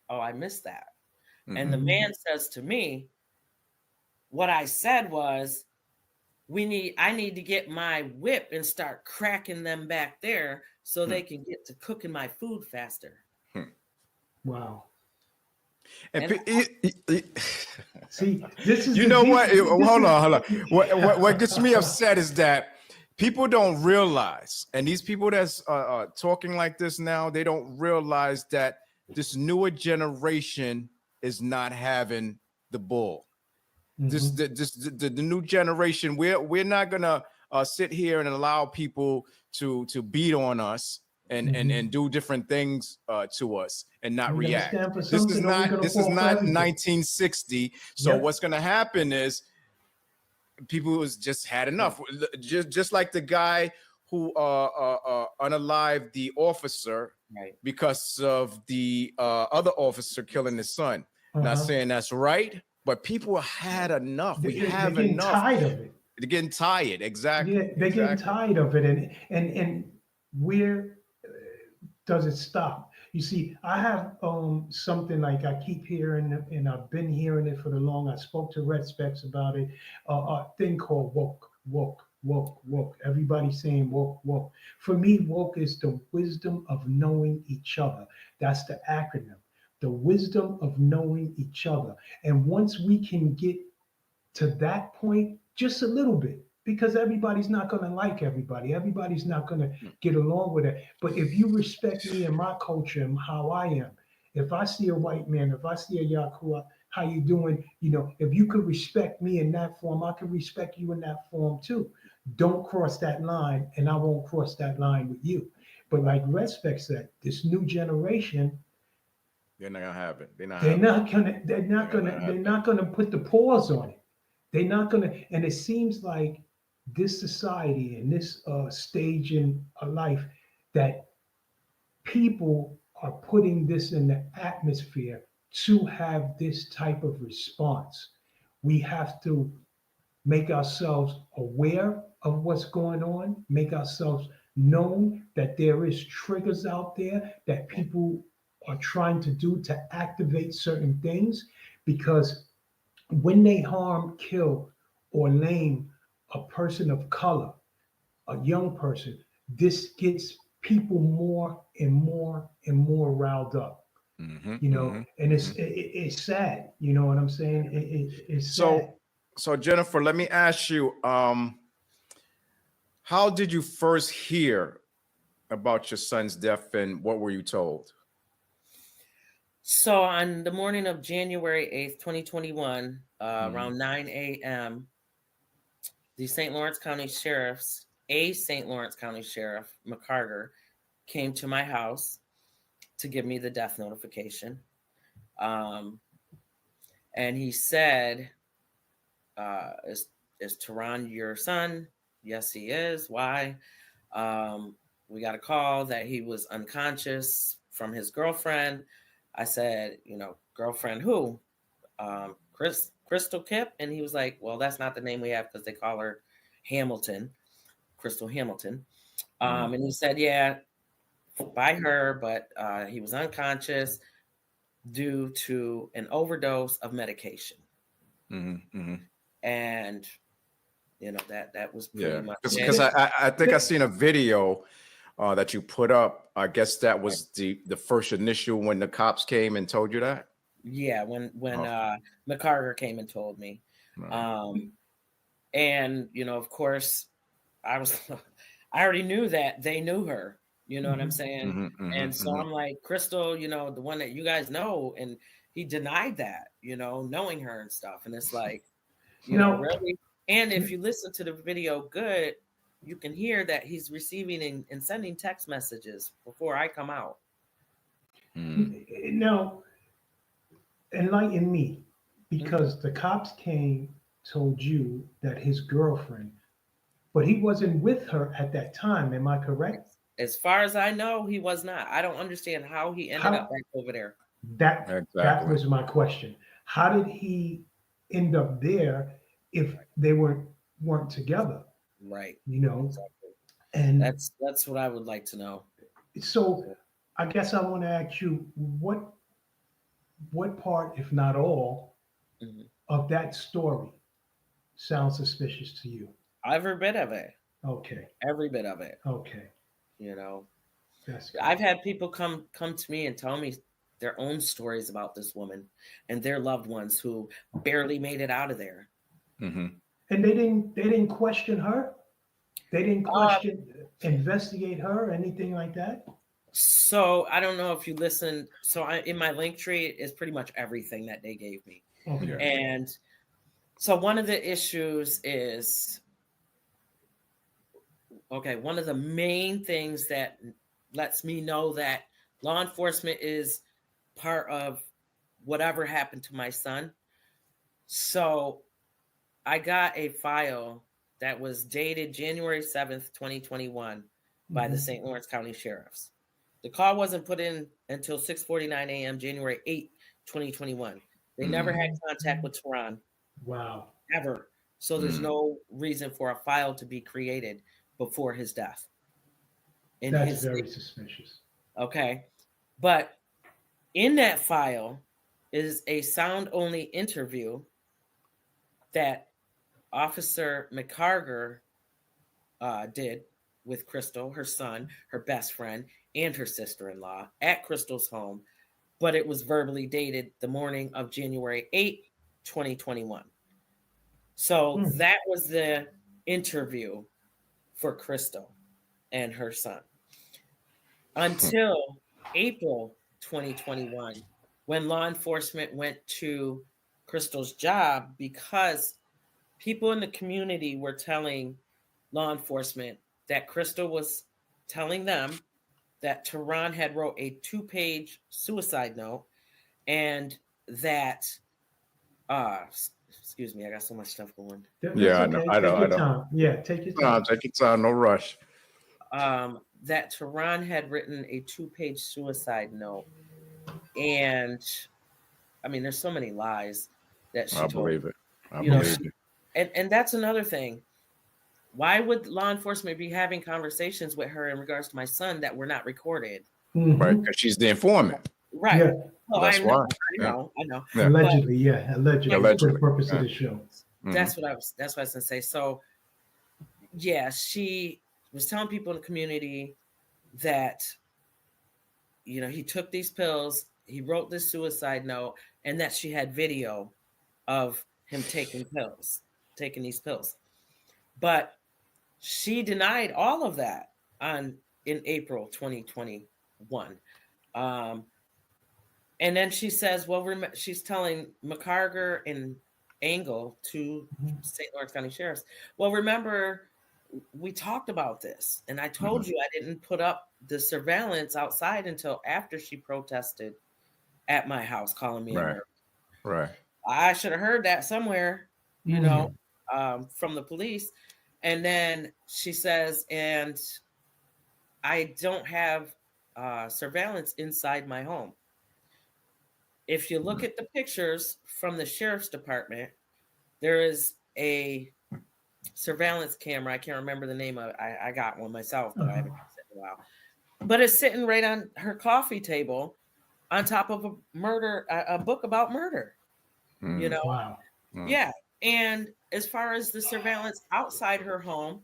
S7: oh, I missed that. And the man says to me, what I said was, I need to get my whip and start cracking them back there so they can get to cooking my food faster.
S4: Wow.
S3: And
S4: see, this is
S3: you know what? Hold on. What gets me upset is that people don't realize, and these people that's talking like this now, they don't realize that this newer generation is not having the bull. The new generation, we're not gonna sit here and allow people to beat on us and do different things to us and not react. This is not 1960. So what's gonna happen is people has just had enough. Just like the guy who unalived the officer because of the other officer killing his son. Not saying that's right, but people had enough. They're getting
S4: tired of it.
S3: They're getting tired. Exactly.
S4: Yeah, they're getting tired of it. And where does it stop? You see, I have something like I keep hearing, and I've been hearing it for the long. I spoke to Red Specs about it. A thing called woke. Everybody's saying woke. For me, woke is the wisdom of knowing each other. That's the acronym. The wisdom of knowing each other. And once we can get to that point, just a little bit, because everybody's not going to like everybody. Everybody's not going to get along with it. But if you respect me and my culture and how I am, if I see a white man, if I see a Yakua, how you doing? You know, if you could respect me in that form, I can respect you in that form too. Don't cross that line, and I won't cross that line with you. But like Respect said, this new generation,
S3: they're not gonna have it.
S4: They're not gonna put the pause on it. They're not gonna, and it seems like this society and this stage in life that people are putting this in the atmosphere to have this type of response. We have to make ourselves aware of what's going on, make ourselves known that there is triggers out there that people are trying to do to activate certain things, because when they harm, kill, or maim a person of color, a young person, this gets people more and more and more riled up. You know, and it's sad. You know what I'm saying? It's sad.
S3: So Jennifer, let me ask you, how did you first hear about your son's death, and what were you told?
S7: So on the morning of January 8th, 2021, around 9 a.m., the St. Lawrence County Sheriff, McCarter, came to my house to give me the death notification. And he said, is Terron your son? Yes, he is. Why? We got a call that he was unconscious from his girlfriend. I said, you know, girlfriend who? Crystal Kip? And he was like, well, that's not the name we have because they call her Hamilton, Crystal Hamilton. And he said, yeah, by her, but he was unconscious due to an overdose of medication. And, you know, that was pretty much it.
S3: Because I think I seen a video that you put up. I guess that was the first initial when the cops came and told you that.
S7: Yeah, when McCarter came and told me. And you know, of course, I already knew that they knew her. You know what I'm saying? And so I'm like, Crystal, you know, the one that you guys know, and he denied that, you know, knowing her and stuff. And it's like, you know, really. And if you listen to the video good, you can hear that he's receiving and sending text messages before I come out.
S4: Now, enlighten me, because the cops came told you that his girlfriend, but he wasn't with her at that time. Am I correct?
S7: As far as I know, he was not. I don't understand how he ended up back over there.
S4: That was my question. How did he end up there if they weren't together?
S7: Right.
S4: You know,
S7: exactly.
S4: And
S7: that's what I would like to know.
S4: So I guess I want to ask you what part, if not all, of that story sounds suspicious to you?
S7: Every bit of it.
S4: Okay.
S7: Every bit of it.
S4: Okay.
S7: You know,
S4: that's good.
S7: I've had people come to me and tell me their own stories about this woman and their loved ones who barely made it out of there.
S4: And they didn't question her. They didn't question, investigate her, or anything like that.
S7: So I don't know if you listened. So in my link tree is pretty much everything that they gave me.
S4: Okay.
S7: And so one of the issues is, one of the main things that lets me know that law enforcement is part of whatever happened to my son. So I got a file that was dated January 7th, 2021 by the St. Lawrence County Sheriffs. The call wasn't put in until 6:49 a.m. January 8th, 2021. They never had contact with Terron.
S4: Wow.
S7: Ever. So there's no reason for a file to be created before his death.
S4: That's very suspicious.
S7: Okay. But in that file is a sound-only interview that Officer McCarger did with Crystal, her son, her best friend, and her sister-in-law at Crystal's home, but it was verbally dated the morning of January 8, 2021. So that was the interview for Crystal and her son. Until April 2021, when law enforcement went to Crystal's job because people in the community were telling law enforcement that Crystal was telling them that Terron had wrote a 2-page suicide note and that, excuse me, I got so much stuff going.
S3: Yeah, I know.
S4: Yeah, take your time.
S3: Take your time, no rush.
S7: That Terron had written a 2-page suicide note. And I mean, there's so many lies that she told.
S3: Believe it. I
S7: believe
S3: it.
S7: And that's another thing. Why would law enforcement be having conversations with her in regards to my son that were not recorded?
S3: Right, because she's the informant.
S7: Right.
S4: Yeah.
S7: Well,
S3: That's why.
S7: I know.
S3: Yeah.
S4: Allegedly, allegedly. For the purpose of the show.
S7: That's what I was gonna say. So yeah, she was telling people in the community that, he took these pills, he wrote this suicide note, and that she had video of him taking these pills. But she denied all of that in April 2021. And then she says, she's telling McCarger and Engel, to St. Lawrence County Sheriffs, well, remember, we talked about this, and I told you I didn't put up the surveillance outside until after she protested at my house, calling me a murderer.
S3: Right.
S7: I should have heard that somewhere, from the police. And then she says, and I don't have surveillance inside my home. If you look at the pictures from the sheriff's department, there is a surveillance camera. I can't remember the name of it. I got one myself, but I haven't used it in a while. But it's sitting right on her coffee table on top of a book about murder.
S4: Wow.
S7: Yeah. And as far as the surveillance outside her home,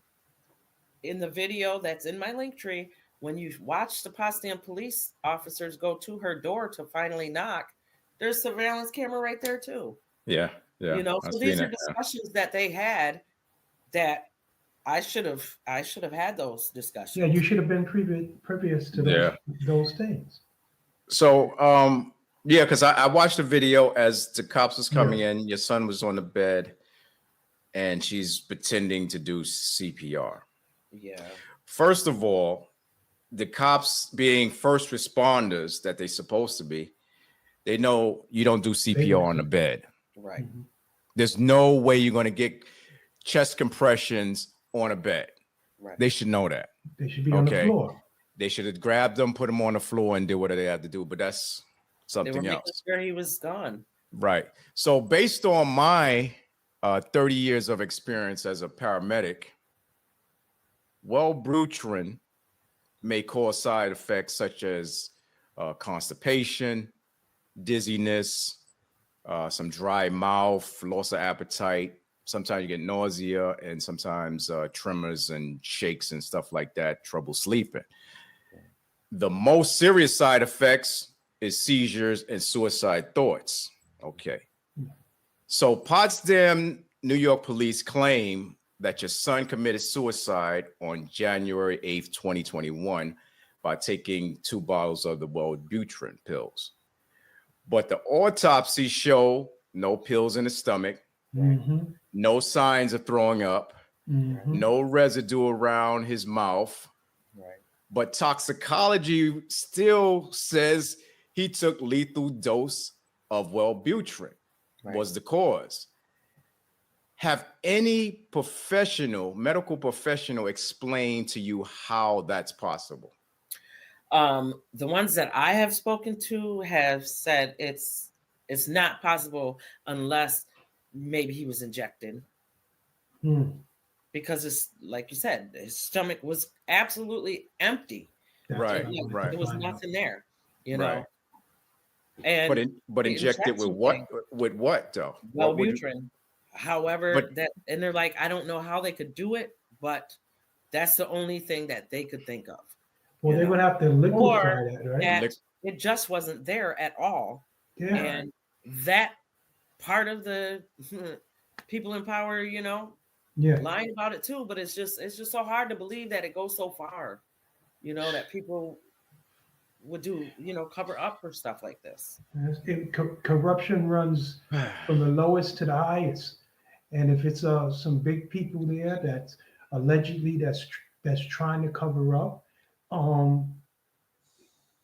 S7: in the video that's in my link tree, when you watch the Potsdam police officers go to her door to finally knock, there's a surveillance camera right there too.
S3: Yeah.
S7: So these are discussions that they had that I should have had those discussions.
S4: Yeah, you should have been previous to those things.
S3: So, because I watched the video as the cops was coming in. Your son was on the bed, and she's pretending to do CPR.
S7: Yeah.
S3: First of all, the cops, being first responders that they're supposed to be, they know you don't do CPR on the bed.
S7: Right.
S3: There's no way you're going to get chest compressions on a bed.
S7: Right.
S3: They should know that.
S4: They should be on the floor.
S3: They should have grabbed them, put them on the floor, and did what they had to do. But that's something
S7: they were
S3: else.
S7: Making sure he was gone.
S3: Right. So based on my 30 years of experience as a paramedic, Wellbutrin may cause side effects such as constipation, dizziness, some dry mouth, loss of appetite. Sometimes you get nausea and sometimes tremors and shakes and stuff like that, trouble sleeping. The most serious side effects is seizures and suicide thoughts. Okay. So Potsdam, New York police claim that your son committed suicide on January 8th, 2021 by taking 2 bottles of the Wellbutrin pills. But the autopsy show no pills in the stomach, no signs of throwing up, no residue around his mouth.
S7: Right.
S3: But toxicology still says he took lethal dose of Wellbutrin was the cause. Have any medical professional explained to you how that's possible?
S7: The ones that I have spoken to have said it's not possible unless maybe he was injected. Because it's like you said, his stomach was absolutely empty.
S3: Right.
S7: There was nothing there, you know.
S3: Right.
S7: And
S3: but injected with what? With what though?
S7: Wellbutrin. However, and they're like, I don't know how they could do it, but that's the only thing that they could think of.
S4: Well, they would have to liquefy that, right?
S7: It just wasn't there at all.
S4: Yeah.
S7: And that part of the people in power, you know, lying about it too. But it's just so hard to believe that it goes so far, you know, that people would do, you know, cover up for stuff like this.
S4: Corruption runs from the lowest to the highest. And if it's some big people there that's allegedly that's trying to cover up,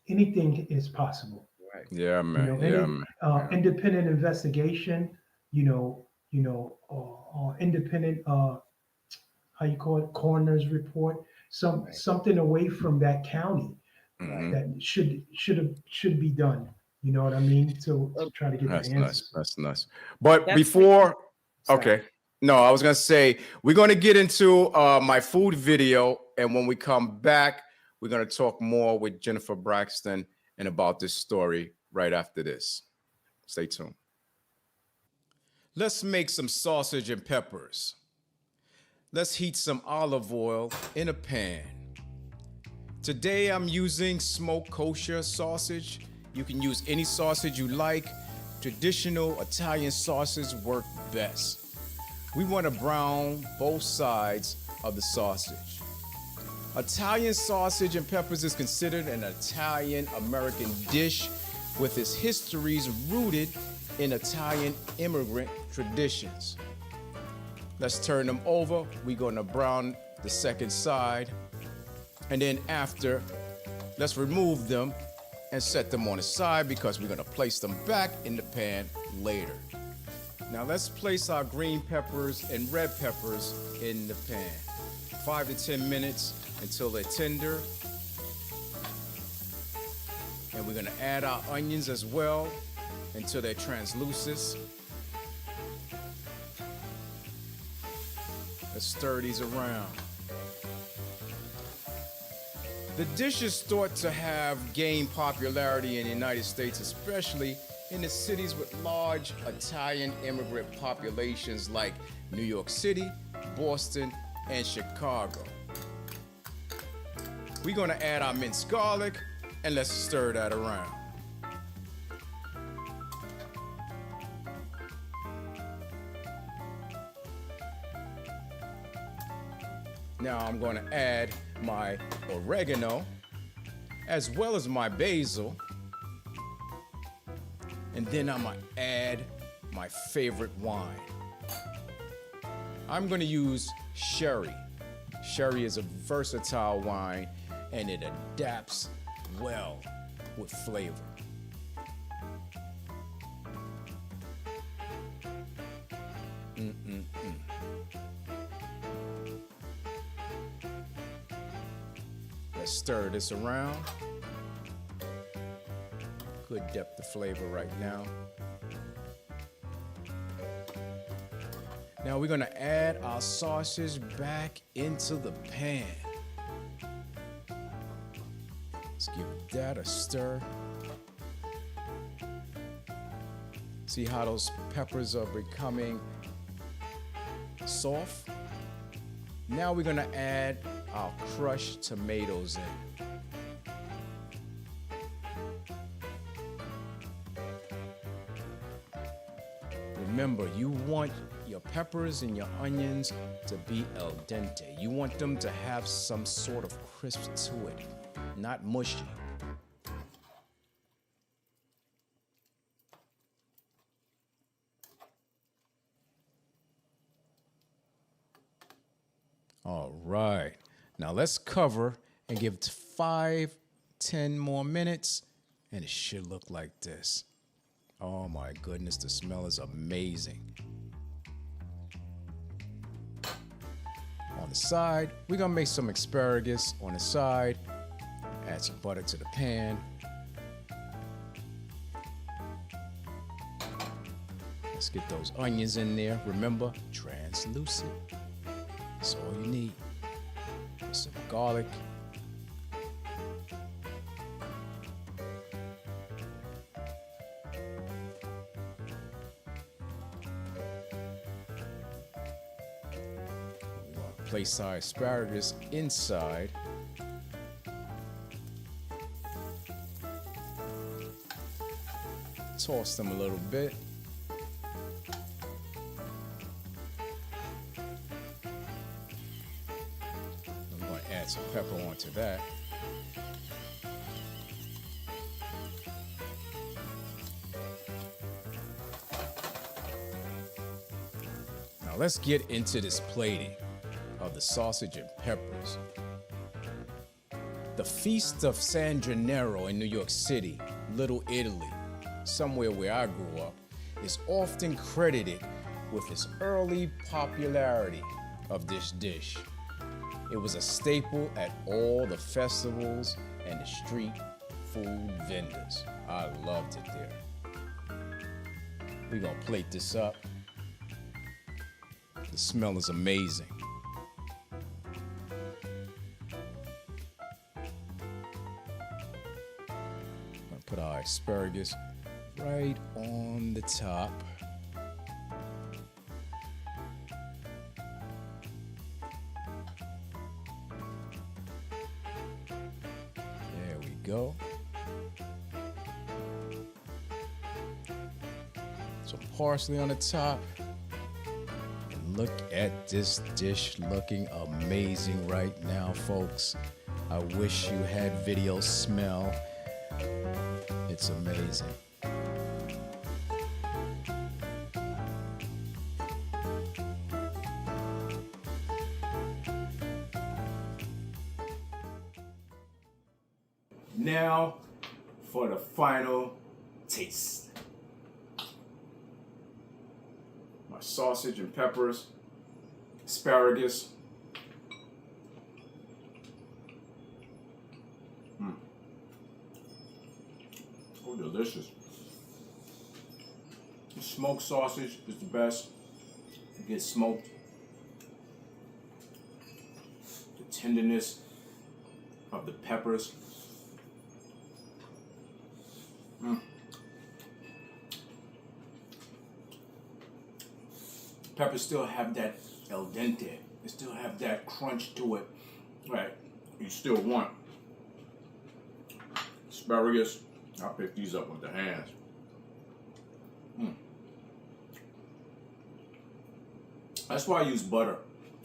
S4: anything is possible.
S7: Right.
S3: Yeah, man.
S4: Independent investigation, independent how you call it, coroner's report, something away from that county that should be done. You know what I mean? To try to get the answers.
S3: That's nice. But before, okay. No, I was gonna say we're gonna get into my food video, and when we come back, we're gonna talk more with Jennifer Baxtron and about this story right after this. Stay tuned. Let's make some sausage and peppers. Let's heat some olive oil in a pan. Today I'm using smoked kosher sausage. You can use any sausage you like. Traditional Italian sauces work best. We want to brown both sides of the sausage. Italian sausage and peppers is considered an Italian-American dish with its histories rooted in Italian immigrant traditions. Let's turn them over. We're gonna brown the second side. And then after, let's remove them and set them on the side because we're gonna place them back in the pan later. Now let's place our green peppers and red peppers in the pan. 5 to 10 minutes until they're tender. And we're gonna add our onions as well until they're translucent. Let's stir these around. The dish is thought to have gained popularity in the United States, especially in the cities with large Italian immigrant populations like New York City, Boston, and Chicago. We're gonna add our minced garlic and let's stir that around. Now I'm gonna add my oregano as well as my basil. And then I'm gonna add my favorite wine. I'm gonna use sherry. Sherry is a versatile wine and it adapts well with flavor. stir this around. Good depth of flavor right now. Now we're gonna add our sausage back into the pan. Let's give that a stir. See how those peppers are becoming soft? Now we're gonna add our crushed tomatoes in. Remember, you want your peppers and your onions to be al dente. You want them to have some sort of crisp to it, not mushy. All right, now let's cover and give it 5-10 more minutes, and it should look like this. Oh my goodness, the smell is amazing. On the side, we're gonna make some asparagus on the side, add some butter to the pan. Let's get those onions in there. Remember, translucent. That's all you need. Some garlic. We're going to place our asparagus inside. Toss them a little bit. Add some pepper onto that. Now let's get into this plating of the sausage and peppers. The Feast of San Gennaro in New York City, Little Italy, somewhere where I grew up, is often credited with its early popularity of this dish. It was a staple at all the festivals and the street food vendors. I loved it there. We're gonna plate this up. The smell is amazing. I'm gonna put our asparagus right on the top. Go. Some parsley on the top. And look at this dish looking amazing right now, folks. I wish you had video smell. It's amazing. Now for the final taste. My sausage and peppers, asparagus. Oh, delicious. The smoked sausage is the best. It gets smoked. The tenderness of the peppers. Peppers still have that al dente. They still have that crunch to it. Right, you still want. Asparagus, I'll pick these up with the hands. That's why I use butter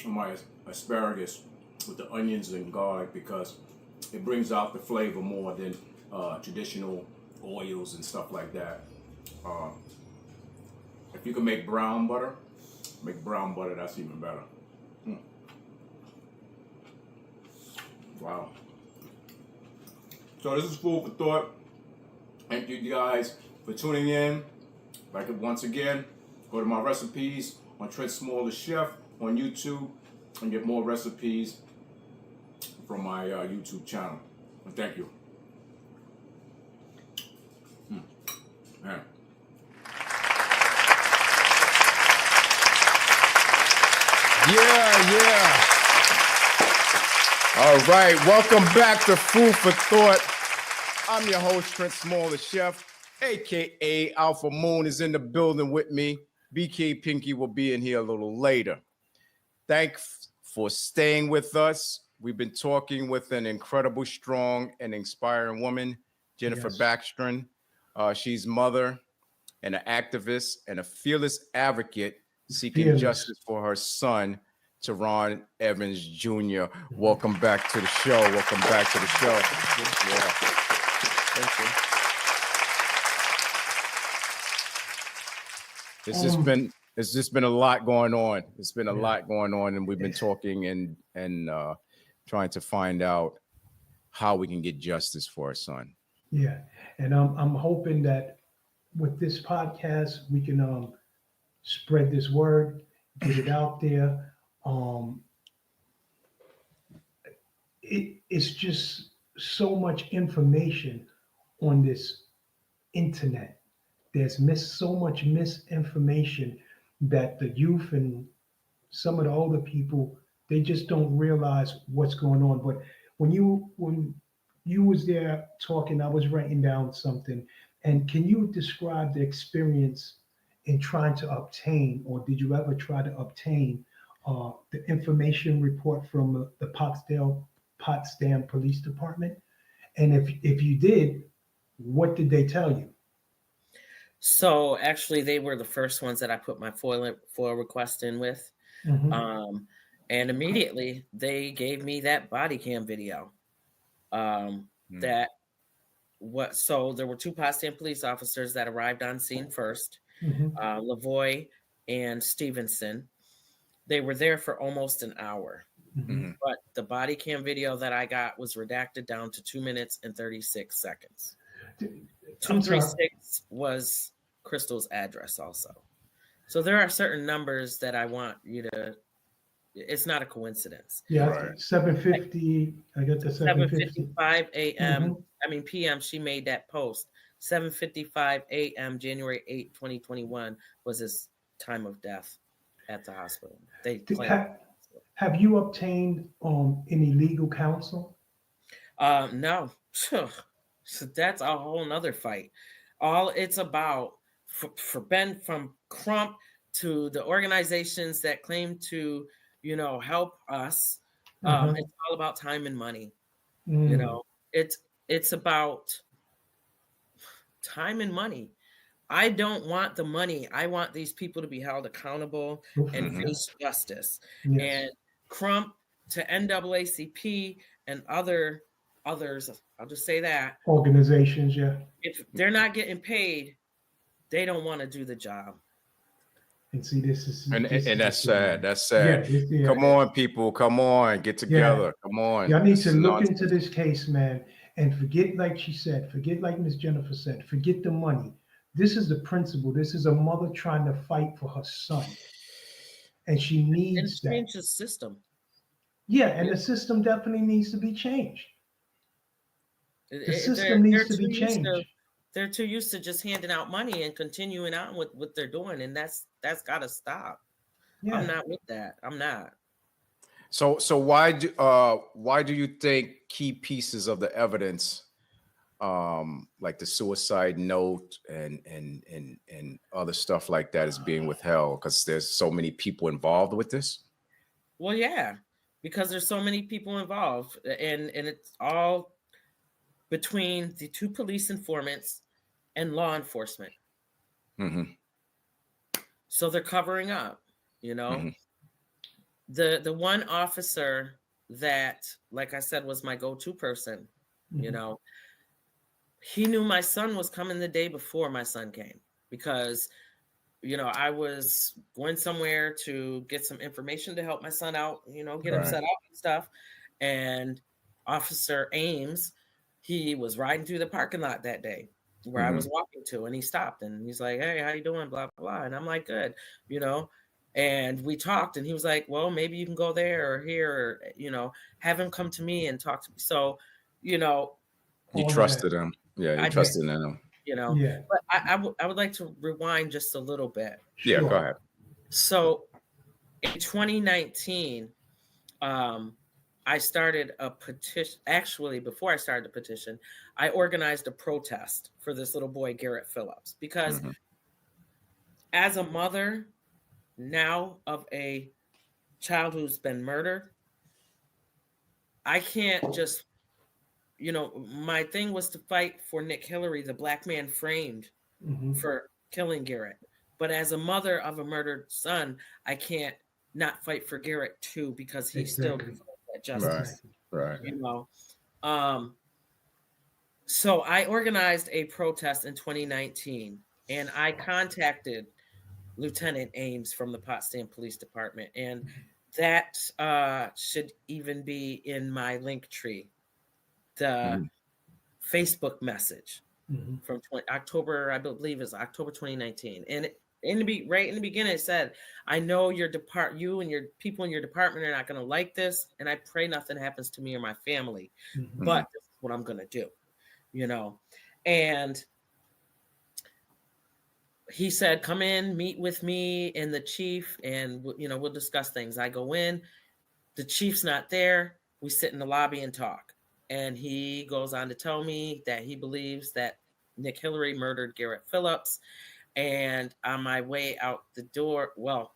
S3: on my asparagus with the onions and garlic, because it brings out the flavor more than traditional oils and stuff like that. If you can make brown butter, that's even better. Wow. So this is food for thought. Thank you guys for tuning in. Like it once again, go to my recipes on Trent Small the Chef on YouTube and get more recipes from my YouTube channel. And thank you. Man. Yeah. All right, welcome back to Food for Thought. I'm your host, Trent Small, the chef, aka Alpha Moon is in the building with me. BK Pinky will be in here a little later. Thanks for staying with us. We've been talking with an incredible, strong, and inspiring woman, Jennifer Baxtron. She's mother and an activist and a fearless advocate seeking justice for her son, Terron Evans Jr. Welcome back to the show. Welcome back to the show. Yeah. Thank you. It's just been a lot going on. It's been a lot going on, and we've been talking and trying to find out how we can get justice for our son.
S4: Yeah, and I'm hoping that with this podcast we can spread this word, get it out there. It's just so much information on this internet. There's so much misinformation that the youth and some of the older people, they just don't realize what's going on. But when you was there talking, I was writing down something. And can you describe the experience in trying to obtain, or did you ever try to obtain the information report from the Potsdam Police Department? And if you did, what did they tell you?
S7: So actually, they were the first ones that I put my FOIL request in with. And immediately they gave me that body cam video. So there were two Potsdam police officers that arrived on scene first, Lavoie and Stevenson. They were there for almost an hour, but the body cam video that I got was redacted down to 2 minutes and 36 seconds. 236 was Crystal's address also. So there are certain numbers that I want you to, it's not a coincidence.
S4: Yeah, right. 7:50, I got the
S7: 7:55 a.m. PM, she made that post. 7:55 a.m. January 8, 2021 was his time of death at the hospital.
S4: Have you obtained any legal counsel?
S7: No. So that's a whole nother fight. All it's about for Ben, from Crump to the organizations that claim to, help us. It's all about time and money. It's about time and money. I don't want the money. I want these people to be held accountable and face justice. And Crump to NAACP and others, I'll just say that.
S4: Organizations,
S7: if they're not getting paid, they don't want to do the job.
S4: And see, this is
S3: that's sad. That's sad. Come on, people. Come on. Get together. Come on.
S4: Y'all need to look into this case, man, and forget, like she said, forget like Miss Jennifer said, forget the money. This is the principle. This is a mother trying to fight for her son. And she needs that.
S7: Change the system.
S4: Yeah, and the system definitely needs to be changed. The system needs to be changed.
S7: They're too used to just handing out money and continuing on with what they're doing, and that's got to stop. Yeah. I'm not with that. I'm not.
S3: So why do you think key pieces of the evidence, like the suicide note and other stuff like that, is being withheld? Because there's so many people involved with this.
S7: Well, yeah, because there's so many people involved, and it's all between the two police informants and law enforcement. So they're covering up, The one officer that, like I said, was my go-to person, he knew my son was coming the day before my son came, because, I was going somewhere to get some information to help my son out, get him set up and stuff. And Officer Ames, he was riding through the parking lot that day where I was walking to, and he stopped and he's like, "Hey, how you doing?" Blah, blah, blah. And I'm like, "Good." And we talked, and he was like, well, maybe you can go there or here, or, you know, have him come to me and talk to me. So, you know,
S3: you trusted him. Yeah, you trusted in him.
S7: You know, but I would like to rewind just a little bit.
S3: Yeah, go ahead.
S7: So in 2019, I started a petition. Actually, before I started the petition, I organized a protest for this little boy, Garrett Phillips, because as a mother now of a child who's been murdered, I can't just, you know, my thing was to fight for Nick Hillary, the black man framed for killing Garrett. But as a mother of a murdered son, I can't not fight for Garrett too, because he still deserves that justice.
S3: Right.
S7: You know. So I organized a protest in 2019, and I contacted Lieutenant Ames from the Potsdam Police Department, and that should even be in my link tree. The Facebook message from October, I believe is October 2019. And right in the beginning, it said, I know you and your people in your department are not going to like this, and I pray nothing happens to me or my family, but this is what I'm going to do, you know. And he said, come in, meet with me and the chief, and, you know, we'll discuss things. I go in, the chief's not there. We sit in the lobby and talk. And he goes on to tell me that he believes that Nick Hillary murdered Garrett Phillips. And on my way out the door, well,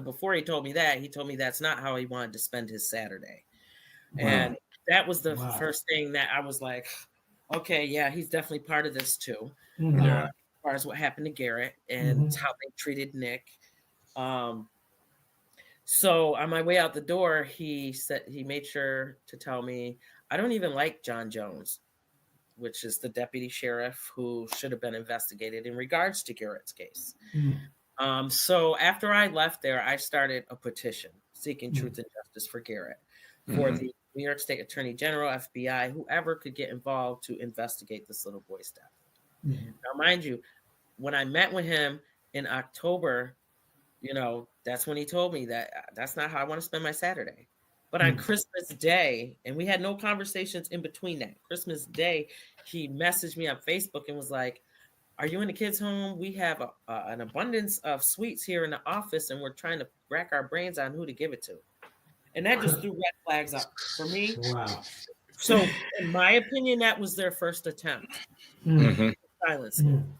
S7: before he told me that, he told me that's not how he wanted to spend his Saturday. Wow. And that was the first thing that I was like, okay, yeah, he's definitely part of this too. As far as what happened to Garrett and how they treated Nick. So on my way out the door, he made sure to tell me, I don't even like John Jones, which is the deputy sheriff who should have been investigated in regards to Garrett's case. So after I left there, I started a petition seeking truth and justice for Garrett, for the New York State Attorney General, FBI, whoever could get involved to investigate this little boy's death. Now, mind you, when I met with him in October, you know, that's when he told me that that's not how I want to spend my Saturday. But on Christmas Day, and we had no conversations in between that, Christmas Day, he messaged me on Facebook and was like, are you in the kids' home? We have an abundance of sweets here in the office, and we're trying to rack our brains on who to give it to. And that just threw red flags up for me. Wow. So in my opinion, that was their first attempt to silence him.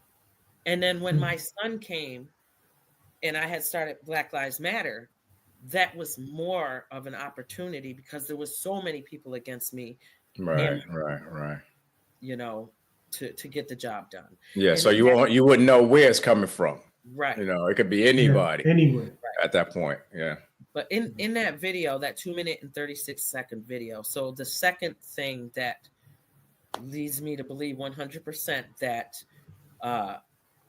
S7: And then when my son came and I had started Black Lives Matter, that was more of an opportunity because there was so many people against me.
S3: Right.
S7: You know, to get the job done.
S3: Yeah. And so you wouldn't know where it's coming from.
S7: Right.
S3: You know, it could be anybody.
S4: Anywhere.
S3: At that point. Yeah.
S7: But in that video, that 2-minute and 36-second video. So the second thing that leads me to believe 100% that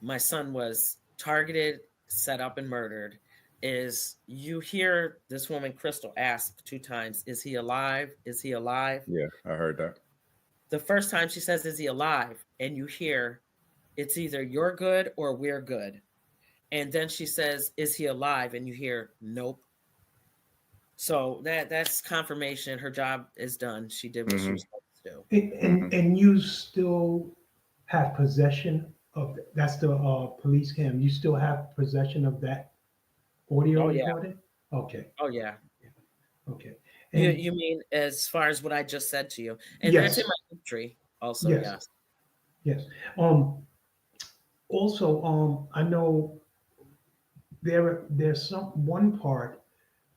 S7: my son was targeted, set up, and murdered is you hear this woman, Crystal, ask 2 times, is he alive? Is he alive?
S3: Yeah, I heard that.
S7: The first time she says, is he alive? And you hear, it's either you're good or we're good. And then she says, is he alive? And you hear, nope. So that's confirmation. Her job is done. She did what she was supposed to do.
S4: And you still have possession of, that's the police cam. You still have possession of that audio recording? Okay.
S7: Oh, yeah.
S4: Okay.
S7: And you mean as far as what I just said to you? And that's in my history also, yes.
S4: Yes. Also, I know there's one part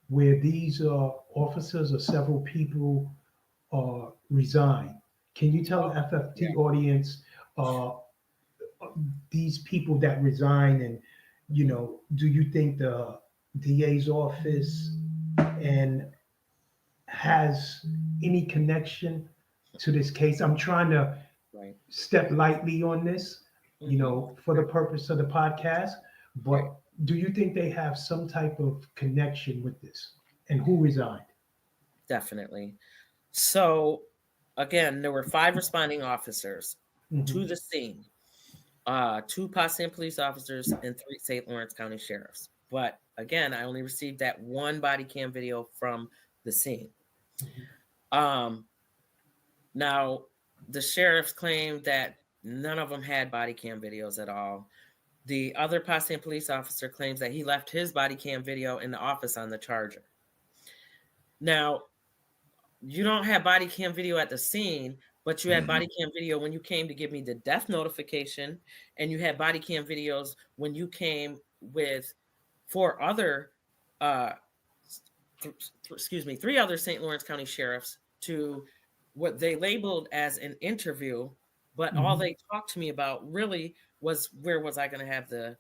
S4: where these officers or several people resign. Can you tell the FFT audience these people that resign, and you know, do you think the DA's office and has any connection to this case? I'm trying to step lightly on this, you know, for the purpose of the podcast, but do you think they have some type of connection with this, and who resigned?
S7: Definitely. So again, there were 5 responding officers to the scene, 2 Potsdam police officers and 3 St. Lawrence County sheriffs. But again, I only received that one body cam video from the scene. Now, the sheriffs claimed that none of them had body cam videos at all. The other Potsdam police officer claims that he left his body cam video in the office on the charger. Now, you don't have body cam video at the scene, but you had body cam video when you came to give me the death notification, and you had body cam videos when you came with three other St. Lawrence County sheriffs to what they labeled as an interview, but all they talked to me about really was where was I going to have the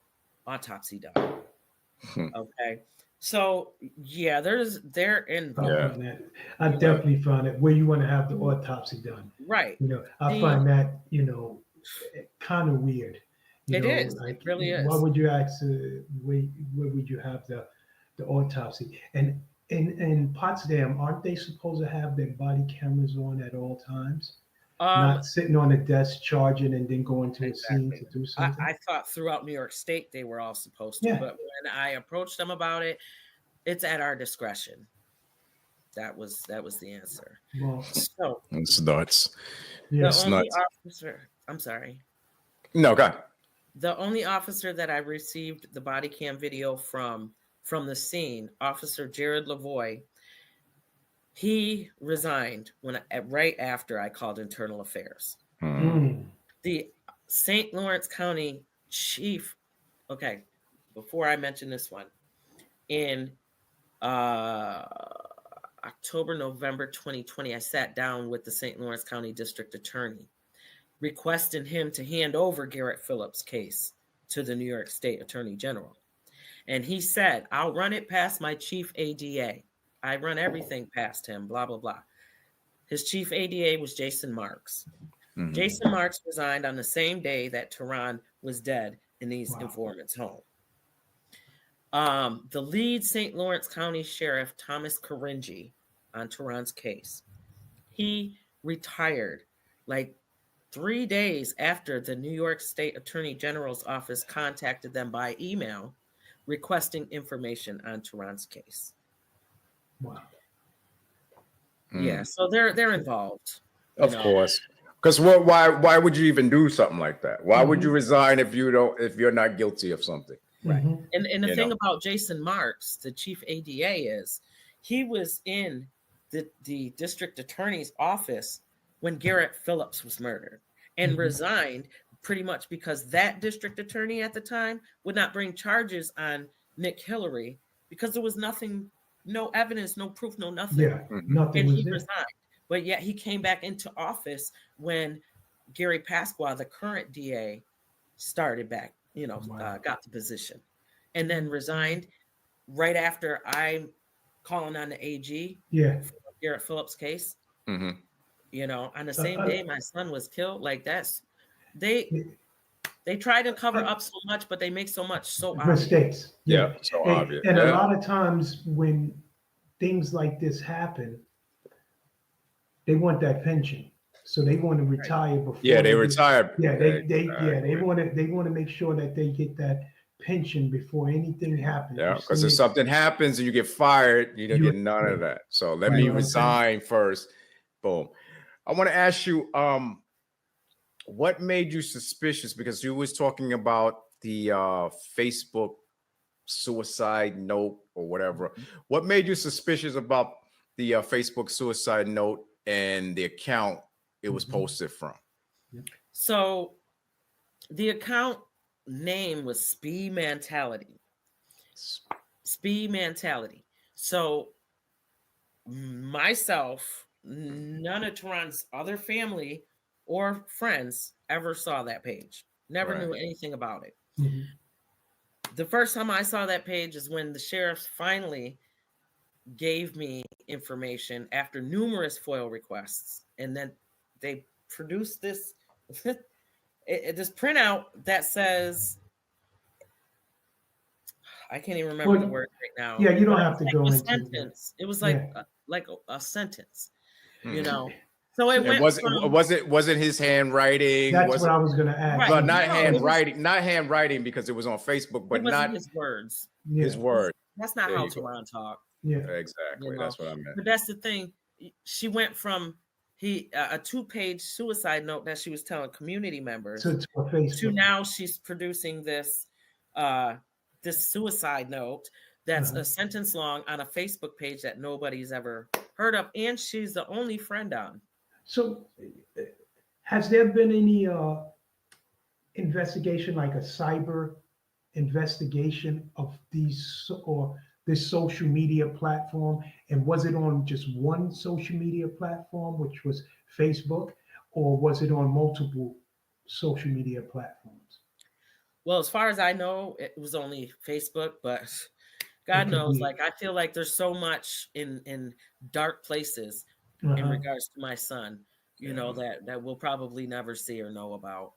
S7: autopsy done. Okay. So yeah, they're involved.
S4: I definitely found it where you want to have the autopsy done.
S7: Right.
S4: I find that, kind of weird.
S7: It is. Like, it really is.
S4: Why would you ask where would you have the autopsy? And in Potsdam, aren't they supposed to have their body cameras on at all times? Not sitting on a desk charging and then going to a scene to do something?
S7: I thought throughout New York State they were all supposed to, but when I approached them about it, it's at our discretion. That was the answer.
S4: Well,
S7: so
S3: it's nuts.
S7: Yeah, the only officer, I'm sorry.
S3: No, go ahead.
S7: The only officer that I received the body cam video from the scene, Officer Jared Lavoie, he resigned right after I called Internal Affairs. The St. Lawrence County chief, okay, before I mention this one, in October, November 2020, I sat down with the St. Lawrence County District Attorney, requesting him to hand over Garrett Phillips' case to the New York State Attorney General. And he said, I'll run it past my chief ADA. I run everything past him, blah, blah, blah. His chief ADA was Jason Marks. Jason Marks resigned on the same day that Terron was dead in these informants' home. The lead St. Lawrence County Sheriff, Thomas Karinji, on Terron's case, he retired like 3 days after the New York State Attorney General's office contacted them by email requesting information on Terron's case.
S4: Wow.
S7: Yeah, so they're involved.
S3: Of course. Because why would you even do something like that? Why would you resign if you're not guilty of something?
S7: Right. And the thing about Jason Marks, the chief ADA, is he was in the district attorney's office when Garrett Phillips was murdered and resigned pretty much because that district attorney at the time would not bring charges on Nick Hillary because there was nothing, no evidence, no proof, no nothing.
S4: Yeah, nothing.
S7: And he resigned. But yet he came back into office when Gary Pasqua, the current DA, started back, got the position, and then resigned right after I'm calling on the AG for Garrett Phillips' case. On the same day my son was killed. Like they try to cover up so much, but they make so much
S4: mistakes.
S3: Obvious. So obvious.
S4: And a lot of times when things like this happen, they want that pension, so they want to retire before.
S3: Yeah, they retire.
S4: Yeah, they want to make sure that they get that pension before anything happens.
S3: Yeah, because if something happens and you get fired, you don't get none of that. So let me resign first. Boom. I want to ask you, what made you suspicious? Because you was talking about the Facebook suicide note or whatever. What made you suspicious about the Facebook suicide note and the account it was posted from?
S7: So the account name was Speed Mentality. Speed Mentality. So myself, none of Terron's other family or friends ever saw that page. Never knew anything about it. The first time I saw that page is when the sheriffs finally gave me information after numerous FOIL requests, and then they produced this this printout that says, I can't even remember the word right now.
S4: Yeah, you don't have to go into
S7: sentence. It was like a sentence, So it went
S3: wasn't his handwriting.
S4: That's what I was going to ask.
S7: Right.
S3: Well, not handwriting, not handwriting because it was on Facebook, but not
S7: his words.
S3: His words.
S7: That's not
S3: There
S7: how
S3: you go.
S7: Terron talked.
S4: Yeah,
S3: exactly.
S7: You know?
S3: That's what I meant.
S7: But that's the thing. She went from a 2-page suicide note that she was telling community members to now she's producing this this suicide note that's a sentence long on a Facebook page that nobody's ever heard of, and she's the only friend on.
S4: So, has there been any investigation, like a cyber investigation of these or this social media platform? And was it on just one social media platform, which was Facebook, or was it on multiple social media platforms?
S7: Well, as far as I know, it was only Facebook, but God knows, like, I feel like there's so much in dark places in regards to my son, you know, that we'll probably never see or know about,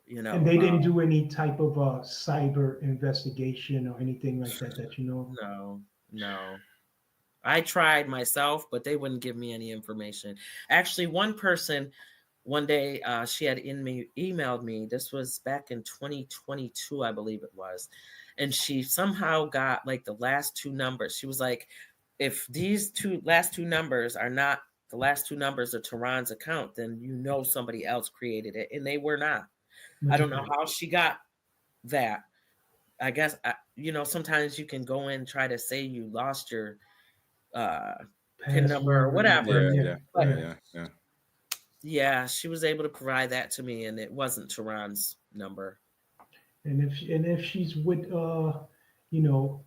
S7: you know.
S4: And they didn't do any type of cyber investigation or anything like that you know of?
S7: No. I tried myself, but they wouldn't give me any information. Actually, one person, one day, she had emailed me. This was back in 2022, I believe it was. And she somehow got like the last 2 numbers. She was like, if these last two numbers are not the last 2 numbers of Terron's account, then you know somebody else created it. And they were not. I don't know how she got that. I guess, you know, sometimes you can go in and try to say you lost your PIN number or whatever. Yeah, she was able to provide that to me, and it wasn't Terron's number.
S4: And if she's with you know,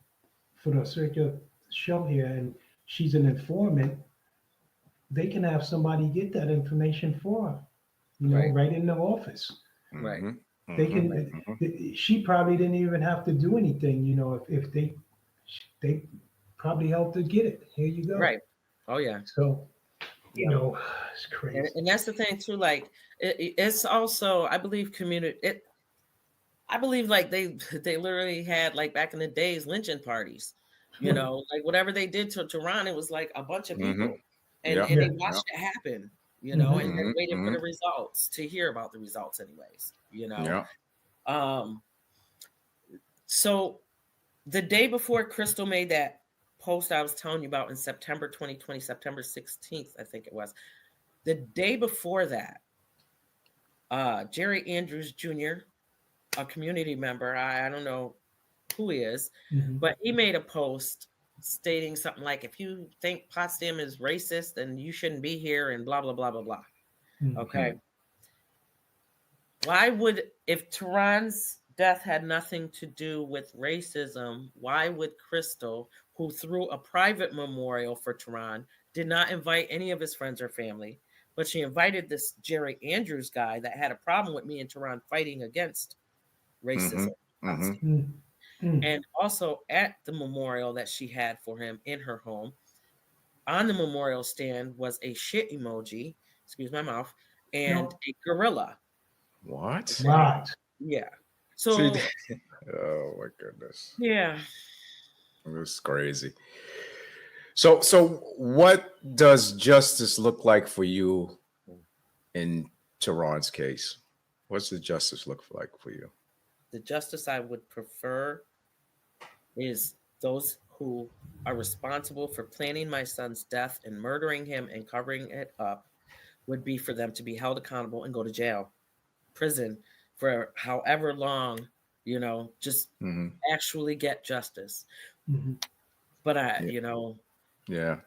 S4: for the circular show here, and she's an informant, they can have somebody get that information for her, you know, right in the office.
S7: Right.
S4: They can. She probably didn't even have to do anything, you know. If they probably helped her get it. Here you go.
S7: Right. Oh yeah.
S4: So, you know, it's crazy.
S7: And that's the thing too. Like it's also, I believe, I believe like they literally had, like, back in the days, lynching parties. You know, like whatever they did to Terron, it was like a bunch of people, and they watched it happen. You know, and then waited for the results to hear about the results, anyways. You know. So the day before Crystal made that post I was telling you about in September 2020, September 16th, I think it was. The day before that, Jerry Andrews Jr., a community member, I don't know who he is, but he made a post stating something like, if you think Potsdam is racist, then you shouldn't be here, and blah, blah, blah, blah, blah. Okay. Why would, if Terron's death had nothing to do with racism, why would Crystal, who threw a private memorial for Terron, did not invite any of his friends or family, but she invited this Jerry Andrews guy that had a problem with me and Terron fighting against racism. And also at the memorial that she had for him in her home, on the memorial stand was a shit emoji, excuse my mouth, and a gorilla.
S3: What?
S4: Right.
S7: Yeah. So,
S3: oh my goodness.
S7: Yeah.
S3: It was crazy. So what does justice look like for you in Terron's case? What's the justice look like for you?
S7: The justice I would prefer is those who are responsible for planning my son's death and murdering him and covering it up would be for them to be held accountable and go to jail, prison for however long, you know, just actually get justice. But you know, I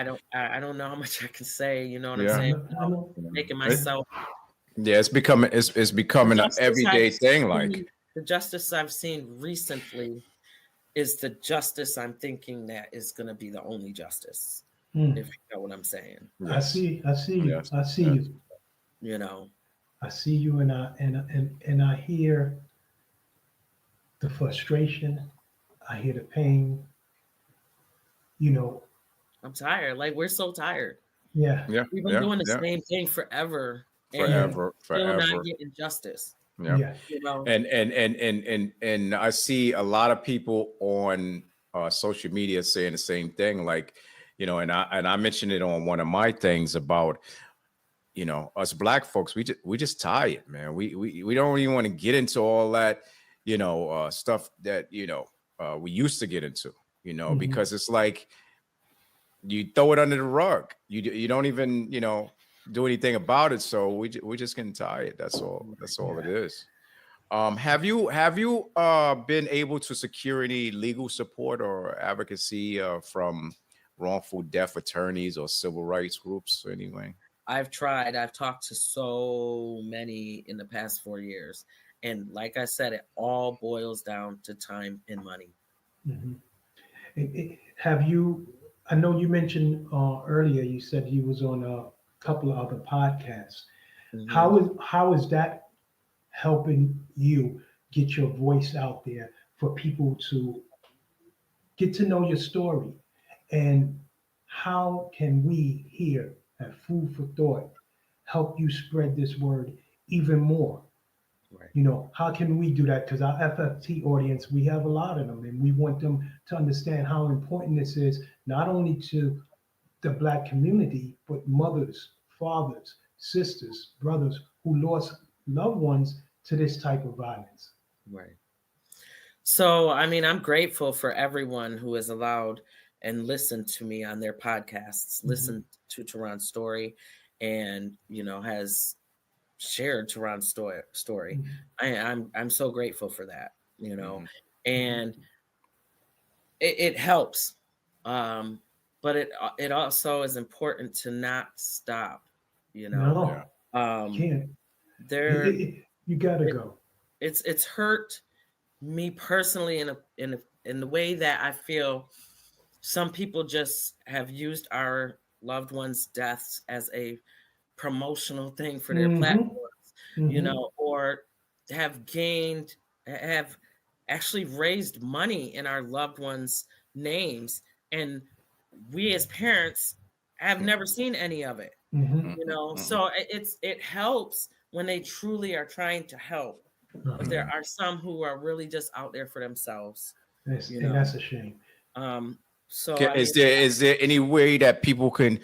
S7: don't know how much I can say, you know what I'm saying? Making myself.
S3: Yeah, it's becoming an everyday thing. Like
S7: the justice I've seen recently is the justice I'm thinking that is going to be the only justice. If you know what I'm saying.
S4: I see you.
S3: Yes.
S4: I see you.
S7: You know.
S4: I see you, and I hear the frustration. I hear the pain. You know.
S7: I'm tired. Like, we're so tired.
S4: Yeah.
S7: We've been doing the same thing forever.
S3: Forever.
S7: Still not getting justice.
S3: Yeah.
S7: You know?
S3: And I see a lot of people on social media saying the same thing. Like, you know, and I mentioned it on one of my things about, you know, us Black folks, we just tired, man. We don't even want to get into all that, you know, stuff that, you know, we used to get into, you know, because it's like you throw it under the rug. You don't even, you know, do anything about it. So we're just getting tired. That's all it is. Have you been able to secure any legal support or advocacy from wrongful death attorneys or civil rights groups anyway?
S7: I've tried. I've talked to so many in the past 4 years. And like I said, it all boils down to time and money.
S4: Have you, I know you mentioned earlier, you said you was on a couple of other podcasts. How is that helping you get your voice out there for people to get to know your story? And how can we here at Food for Thought help you spread this word even more?
S7: Right.
S4: You know, how can we do that? Because our FFT audience, we have a lot of them, and we want them to understand how important this is, not only to the Black community, but mothers, fathers, sisters, brothers who lost loved ones to this type of violence.
S7: Right. So, I mean, I'm grateful for everyone who has allowed and listened to me on their podcasts, listened to Terron's story, and, you know, has shared Terron's story. I'm so grateful for that, you know, and it helps. But it also is important to not stop, you know.
S4: You can't. You gotta go.
S7: It's hurt me personally in the way that I feel some people just have used our loved ones' deaths as a promotional thing for their platforms, you know, or have actually raised money in our loved ones' names, and we as parents have never seen any of it, you know. So it helps when they truly are trying to help, but there are some who are really just out there for themselves.
S4: And that's a shame.
S7: So
S3: is there any way that people can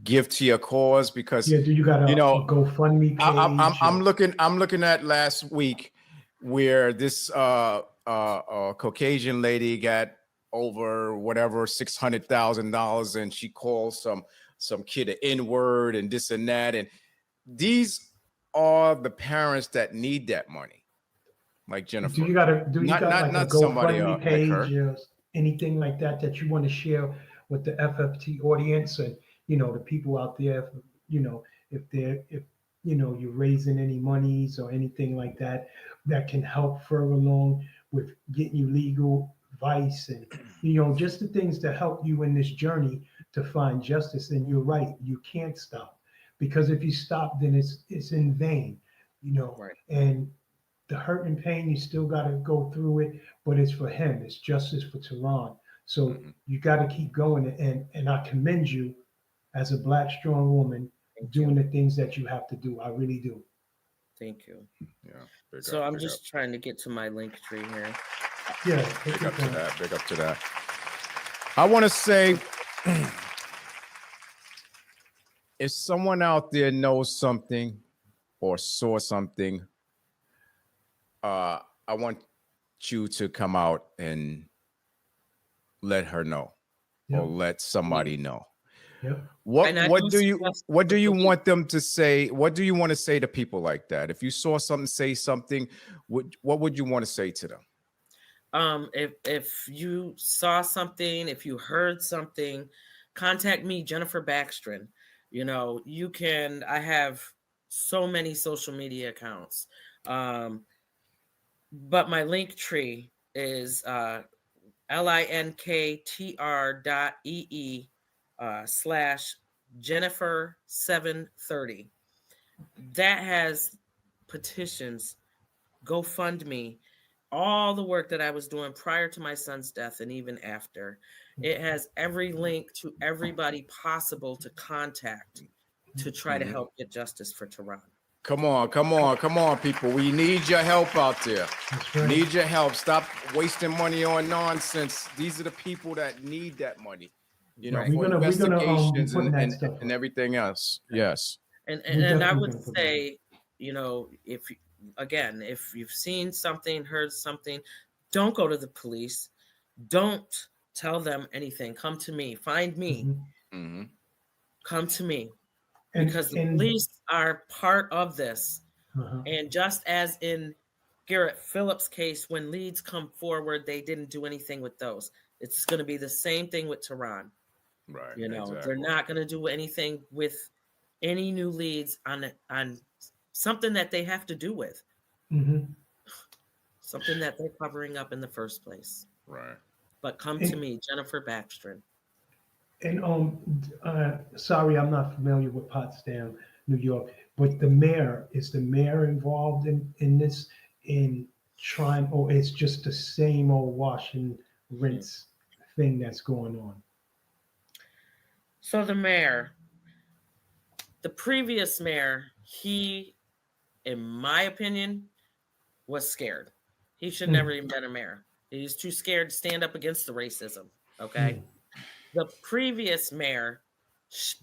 S3: give to your cause? Because
S4: do you got a GoFundMe page?
S3: I'm looking at last week where this Caucasian lady got over whatever $600,000, and she calls some kid an N-word and this and that, and these are the parents that need that money, like Jennifer.
S4: Do you got a GoFundMe page or anything like that you want to share with the FFT audience and, you know, the people out there, you know, if you know you're raising any monies or anything like that can help further along with getting you legal advice and, you know, just the things to help you in this journey to find justice. And you're right, you can't stop, because if you stop, then it's in vain, you know.
S7: Right.
S4: And the hurt and pain, you still got to go through it, but it's for him. It's justice for Terron. So you got to keep going. And I commend you as a Black, strong woman doing the things that you have to do. I really do.
S7: Thank you.
S3: Yeah.
S7: So I'm just trying to get to my link tree here.
S4: Yeah.
S3: Big up to that. Big up to that. I want to say, if someone out there knows something or saw something, I want you to come out and let her know, or let somebody know. What do you want them to say? What do you want to say to people like that? If you saw something, say something. What would you want to say to them?
S7: If you saw something, if you heard something, contact me, Jennifer Baxtron. You know, I have so many social media accounts. But my link tree is linktr.ee/Jennifer730. That has petitions, GoFundMe, all the work that I was doing prior to my son's death and even after. It has every link to everybody possible to contact to try to help get justice for Terron.
S3: Come on, people. We need your help out there.
S4: Right.
S3: Need your help. Stop wasting money on nonsense. These are the people that need that money. you know,
S4: Right.
S3: for
S4: We're gonna
S3: investigations
S4: putting that stuff
S3: and
S4: up.
S3: everything else. Yes.
S7: And I would say, you know, if you've seen something, heard something, don't go to the police. Don't tell them anything. Come to me. Find me.
S3: Mm-hmm.
S7: Come to me.
S4: And,
S7: Because the police are part of this. And just as in Garrett Phillips' case, when leads come forward, they didn't do anything with those. It's going to be the same thing with Terron.
S3: Right.
S7: You know,
S3: exactly.
S7: they're not going to do anything with any new leads on something that they have to do with. Something that they're covering up in the first place.
S3: Right.
S7: But come to me, Jennifer Baxtron.
S4: And sorry, I'm not familiar with Potsdam, New York, but the mayor, is the mayor involved in this, in trying, or it's just the same old wash and rinse thing that's going on?
S7: So the mayor, the previous mayor, he, in my opinion, was scared. He should never even been a mayor. He's too scared to stand up against the racism. Okay. The previous mayor,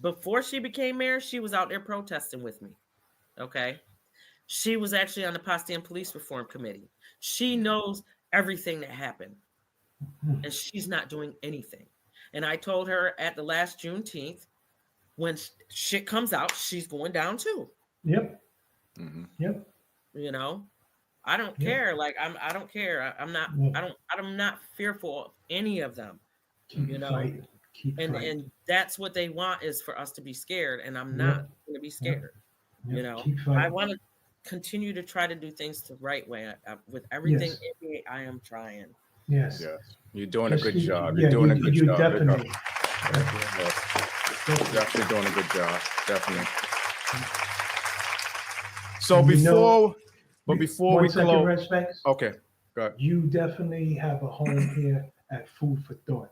S7: before she became mayor, she was out there protesting with me. Okay. She was actually on the Potsdam Police Reform Committee. She knows everything that happened. And she's not doing anything. And I told her at the last Juneteenth, when shit comes out, she's going down too.
S4: Yep.
S7: You know, I don't care. Like I don't care. I'm not fearful of any of them.
S4: Keep
S7: you know,
S4: fighting.
S7: And that's what they want, is for us to be scared. And I'm not going to be scared. You know, I want to continue to try to do things the right way. With everything in me, I am trying.
S4: Yes.
S3: You're doing a good job.
S4: You're doing a good job.
S3: Definitely. Definitely doing a good job. Definitely. So before we close, okay, go ahead.
S4: You definitely have a home here at Food for Thought.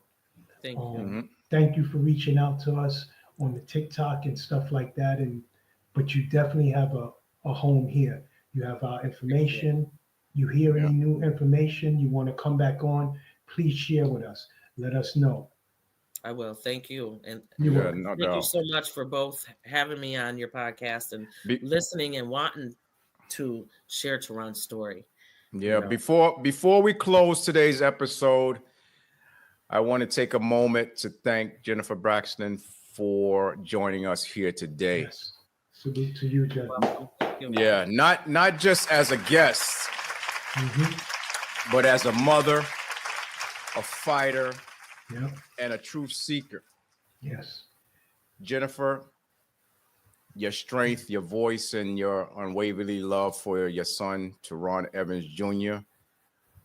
S7: Thank you.
S4: Thank you for reaching out to us on the TikTok and stuff like that. But you definitely have a home here. You have our information. You hear any new information, you want to come back on, please share with us. Let us know.
S7: I will. Thank you. And
S3: thank
S7: you so much for both having me on your podcast and listening and wanting to share Terron's story.
S3: Yeah. You know? Before we close today's episode, I want to take a moment to thank Jennifer Baxtron for joining us here today.
S4: Yes. Salute to you, Jennifer.
S3: Yeah, not just as a guest, but as a mother, a fighter, and a truth seeker.
S4: Yes.
S3: Jennifer, your strength, your voice, and your unwavering love for your son, Terron Evans Jr.,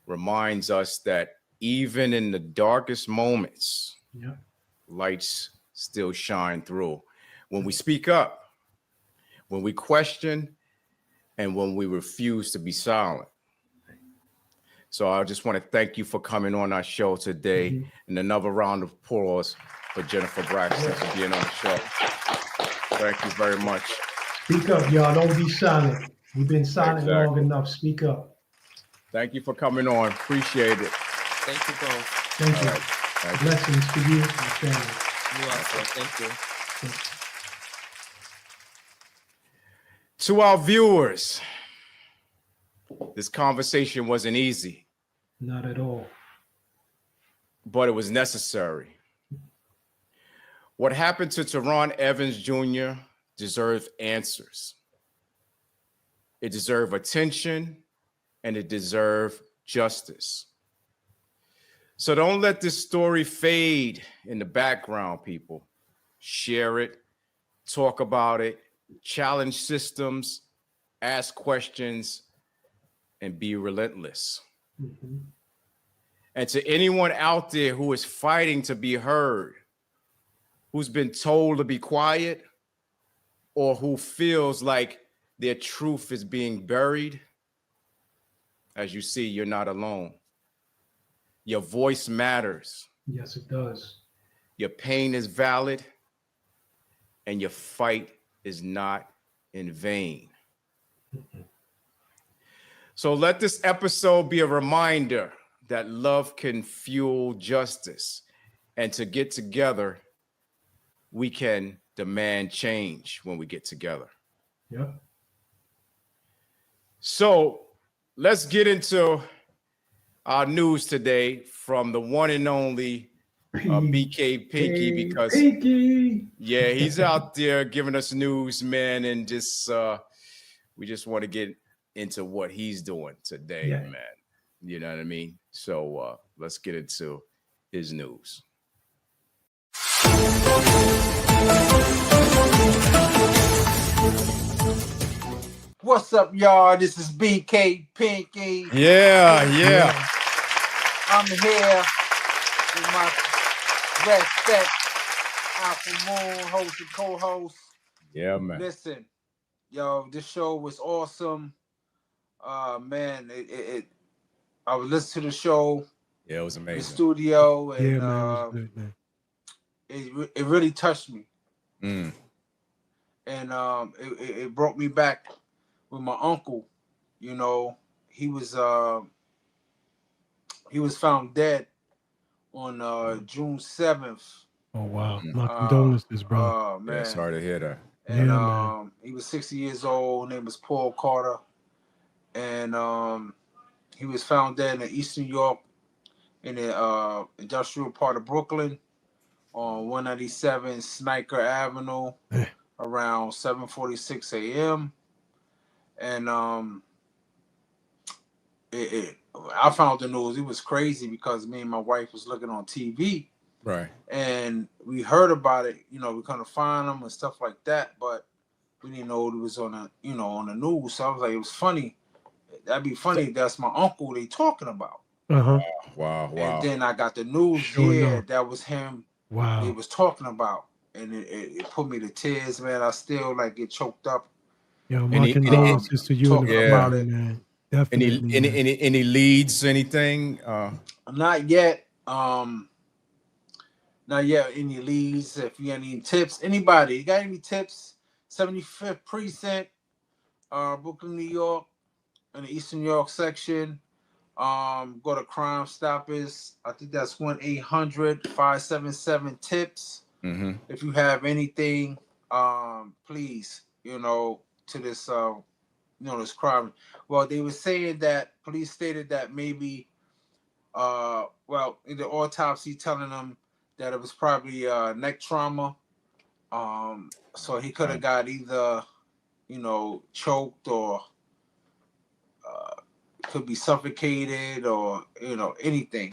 S3: reminds us that even in the darkest moments, lights still shine through. When we speak up, when we question, and when we refuse to be silent. So I just want to thank you for coming on our show today, and another round of applause for Jennifer Baxtron for being on the show. Thank you very much.
S4: Speak up, y'all. Don't be silent. We've been silent long enough. Speak up.
S3: Thank you for coming on. Appreciate it.
S7: Thank you both.
S4: Thank you. Right. Blessings to you and your family.
S7: You also. Thank you.
S3: To our viewers, this conversation wasn't easy.
S4: Not at all.
S3: But it was necessary. What happened to Terron Evans Jr. deserves answers. It deserves attention, and it deserves justice. So don't let this story fade in the background, people. Share it, talk about it, challenge systems, ask questions, and be relentless. And to anyone out there who is fighting to be heard, who's been told to be quiet, or who feels like their truth is being buried, as you see, you're not alone. Your voice matters.
S4: Yes, it does.
S3: Your pain is valid, and your fight is not in vain. So let this episode be a reminder that love can fuel justice, and to get together we can demand change when we get together.
S4: Yeah.
S3: So let's get into our news today from the one and only BK Pinky, because yeah, he's out there giving us news, man, and just we just want to get into what he's doing today, man. You know what I mean? So let's get into his news.
S8: What's up, y'all? This is BK Pinky.
S3: Yeah.
S8: I'm here with my respect, Alpha Moon, host and co-host.
S3: Yeah, man.
S8: Listen, yo, this show was awesome. Man, I was listening to the show.
S3: Yeah, it was amazing.
S8: In the studio, and
S4: yeah, man, it was good, man.
S8: It really touched me.
S3: Mm.
S8: And it brought me back with my uncle. You know, he was found dead on June 7th.
S4: Oh wow, my condolences, bro.
S8: Oh man,
S3: yeah, sorry to hear that.
S8: And
S4: yeah,
S8: he was 60 years old. Name was Paul Carter, and he was found dead in Eastern New York, in the industrial part of Brooklyn, on 197 Sniker Avenue, around 7:46 a.m. And I found the news. It was crazy because me and my wife was looking on TV,
S3: right? And
S8: we heard about it. You know, we couldn't find them and stuff like that, but we didn't know it was on the news. So I was like, it was funny. That'd be funny. That's my uncle they talking about.
S3: Wow.
S8: And then I got the news. That was him.
S4: Wow.
S8: They was talking about, and it put me to tears, man. I still like get choked up.
S4: Yo, my condolences to you and the family, man. Definitely.
S3: Any leads, anything?
S8: Not yet. Not yet. Any leads? If you got any tips, anybody? You got any tips? 75th Precinct, Brooklyn, New York, in the Eastern New York section. Go to Crime Stoppers. I think that's 1-800-577-TIPS.
S3: Mm-hmm.
S8: If you have anything, please, to this, this crime. Well, they were saying that police stated that maybe, in the autopsy telling them that it was probably neck trauma. So he could have got either, choked or could be suffocated or anything.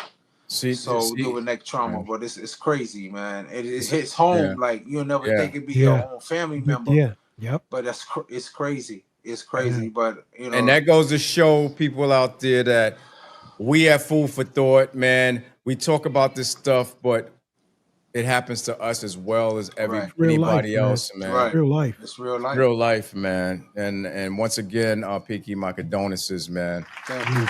S8: Doing neck trauma, but it's crazy, man. It hits home like you'll never think it'd be your own family member.
S4: Yeah, yep.
S8: But it's crazy. It's crazy, but
S3: and that goes to show people out there that we have food for thought, man. We talk about this stuff, but it happens to us as well as anybody else, man.
S8: Right.
S4: Real life.
S8: It's real life.
S3: Real life, man. And once again, Pinky, my condolences, man.
S8: Thank you.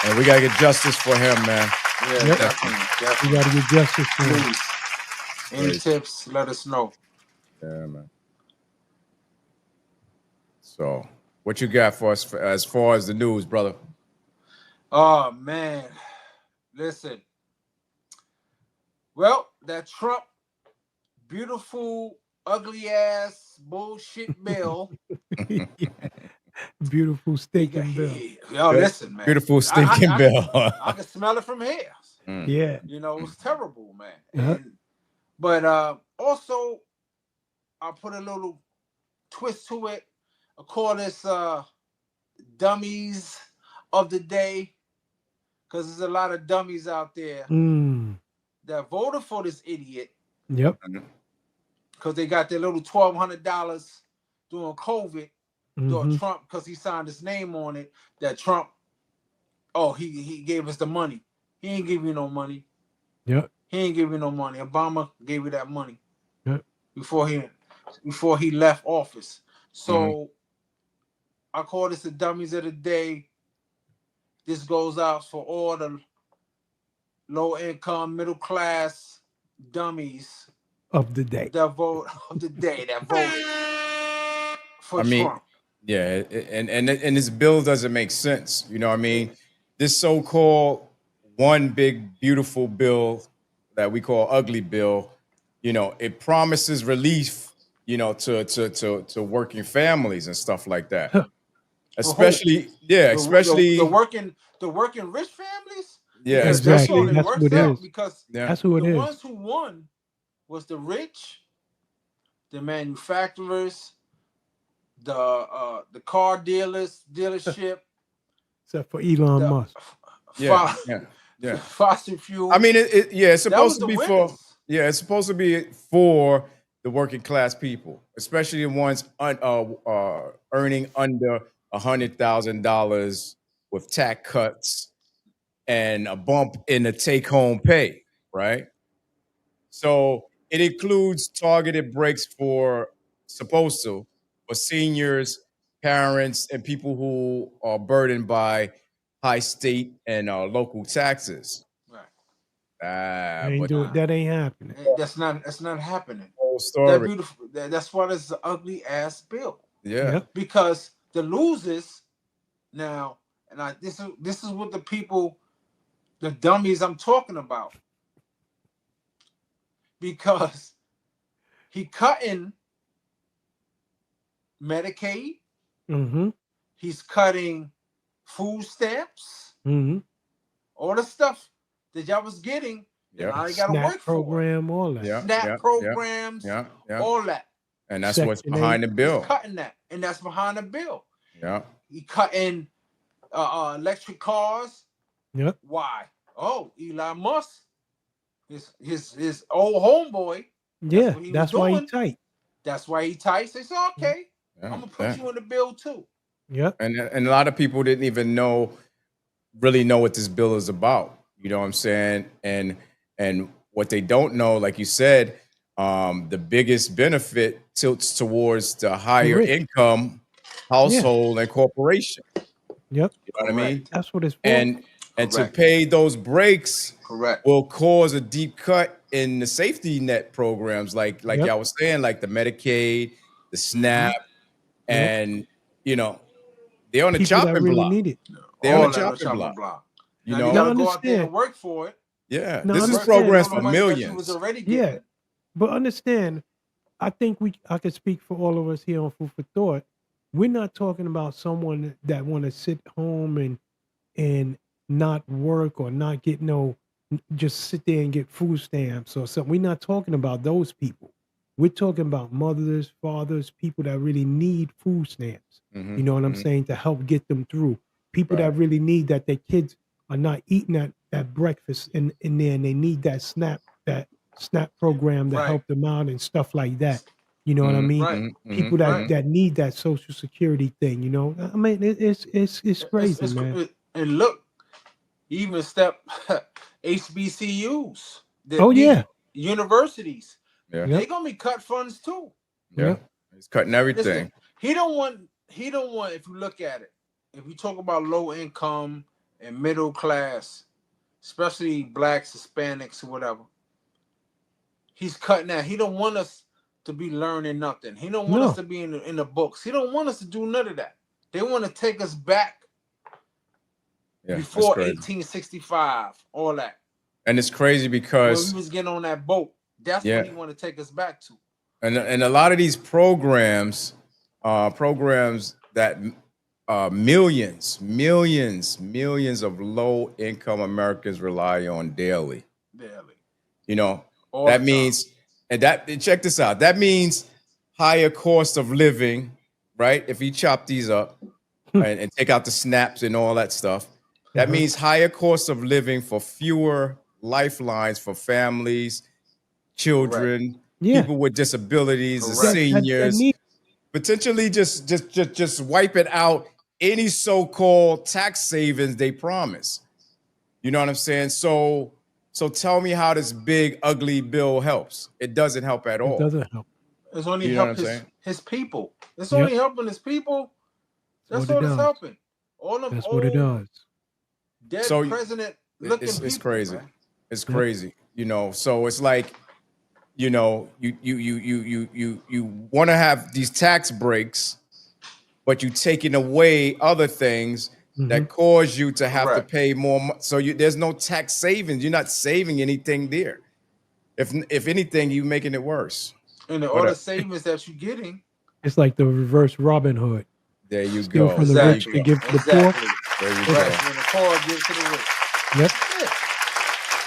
S3: And we gotta get justice for him, man.
S8: Yeah, definitely.
S4: We gotta get justice for him.
S8: Any tips, let us know.
S3: Yeah, man. So, what you got for us as far as the news, brother?
S8: Oh, man. Listen. Well, that Trump, beautiful, ugly ass bullshit bill.
S4: Beautiful stinking bill.
S8: Yo, listen, man.
S3: Beautiful stinking bill.
S8: I can smell it from here.
S4: Yeah.
S8: It was terrible, man.
S4: Uh-huh.
S8: But also, I'll put a little twist to it. I call this dummies of the day, because there's a lot of dummies out there that voted for this idiot.
S4: Yep.
S8: Because they got their little $1,200 during COVID, during Trump, because he signed his name on it. That Trump, he gave us the money. He ain't give you no money.
S4: Yep.
S8: He ain't give you no money. Obama gave you that money.
S4: Yep.
S8: Before he left office. So I call this the dummies of the day. This goes out for all the low income, middle class dummies
S4: of the day.
S8: That voted for Trump.
S3: Yeah, and this bill doesn't make sense. You know what I mean? This so-called one big beautiful bill that we call ugly bill you know, it promises relief, you know, to working families and stuff like that. Especially, especially
S8: the working rich families.
S3: Yeah,
S8: Because
S4: exactly.
S8: it
S4: That's
S8: works
S4: what it
S8: out
S4: is.
S8: because
S4: That's who it
S8: the
S4: is.
S8: ones who won was the rich, the manufacturers, the car dealership,
S4: except for Elon Musk.
S8: Fossil fuel.
S3: I mean, it's supposed to be
S8: winners.
S3: it's supposed to be for the working class people, especially the ones earning under $100,000 with tax cuts and a bump in the take-home pay, right? So it includes targeted breaks for seniors, parents, and people who are burdened by high state and local taxes.
S8: Right.
S4: That ain't happening.
S8: That's not happening.
S3: Whole story.
S8: That beautiful. That's why it's an ugly ass bill.
S3: Yeah.
S8: Because the losers now, and this is what the people, the dummies I'm talking about. Because he cutting Medicaid.
S4: Mm-hmm.
S8: He's cutting food stamps.
S4: Mm-hmm.
S8: All the stuff that y'all was getting. Now you gotta work
S4: program,
S8: for
S4: all that.
S8: SNAP programs, all that.
S3: And that's what's behind the bill.
S8: He's cutting that, and that's behind the bill.
S3: Yeah.
S8: He cutting electric cars.
S4: Yep.
S8: Why? Oh, Elon Musk, his old homeboy.
S4: Yeah, that's why he tight.
S8: That's why he tight. They said, okay, I'm gonna put you in the bill too.
S4: Yep.
S3: And a lot of people didn't even really know what this bill is about. You know what I'm saying? And what they don't know, like you said, the biggest benefit tilts towards the higher income household and corporation.
S4: Yep.
S3: You know what I mean?
S4: That's what it's for.
S3: And to pay those breaks will cause a deep cut in the safety net programs, like y'all was saying, like the Medicaid, the SNAP, and you know, they're on the chopping block. They're on the chopping block. You know,
S8: you gotta go out there and work for it.
S3: Yeah, this is programs for millions.
S4: Yeah, but understand, I think I could speak for all of us here on Food for Thought. We're not talking about someone that want to sit home and not work or not get just sit there and get food stamps or something. We're not talking about those people. We're talking about mothers, fathers, people that really need food stamps.
S3: Mm-hmm,
S4: you know what I'm saying? To help get them through. People that really need that their kids are not eating that breakfast in there, and they need that SNAP program to help them out and stuff like that. You know what I mean? People that need that Social Security thing. You know, I mean, it's crazy, man.
S8: And look, even HBCUs. Universities.
S3: Yeah.
S8: They're gonna be cut funds too.
S3: Yeah, he's cutting everything.
S8: Listen, he don't want. If you look at it, if you talk about low income and middle class, especially blacks, Hispanics, or whatever, he's cutting that. He don't want us to be learning nothing. He don't want us to be in the books. He don't want us to do none of that. They want to take us back before 1865, all that.
S3: And it's crazy because
S8: when we was getting on that boat, that's what he want to take us back to.
S3: And a lot of these programs that millions of low income Americans rely on daily. You know, that means, and check this out. That means higher cost of living, right? If you chop these up and take out the snaps and all that stuff, that means higher cost of living for fewer lifelines for families, children, people with disabilities, the seniors. Potentially just wiping out any so-called tax savings they promise. You know what I'm saying? So tell me how this big ugly bill helps. It doesn't help at all.
S4: It doesn't help.
S8: It's only helping his people. It's only helping his people. That's what it's helping. All them
S4: That's what it does.
S8: Dead president looking people.
S3: It's crazy.
S8: Man.
S3: It's crazy. You know, so it's like, you know, you want to have these tax breaks, but you're taking away other things that cause you to have to pay more. So there's no tax savings. You're not saving anything there. If anything, you making it worse.
S8: And all the savings that you're getting.
S9: It's like the reverse Robin Hood.
S3: There you
S9: Steal
S3: go.
S9: from the rich to give to the poor.
S3: There you
S8: Right.
S3: go.
S8: When the poor give to the rich.
S9: Yep.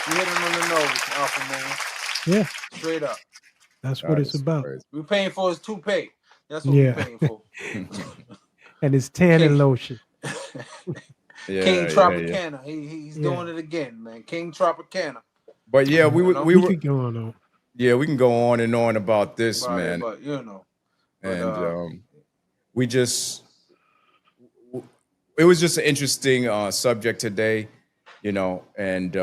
S8: You hit them on the nose, Alpha Man.
S9: Yeah.
S8: Straight up.
S9: That's what it's about.
S3: Crazy.
S8: We're paying for his toupee. That's what
S9: Yeah.
S8: we're paying for.
S9: And it's tanning lotion.
S8: King Tropicana. He's doing it again, man. King Tropicana.
S3: But yeah, we were
S9: could go on.
S3: Yeah, we can go on and on about this, man.
S8: But you know.
S3: And we just it was just an interesting subject today, you know, and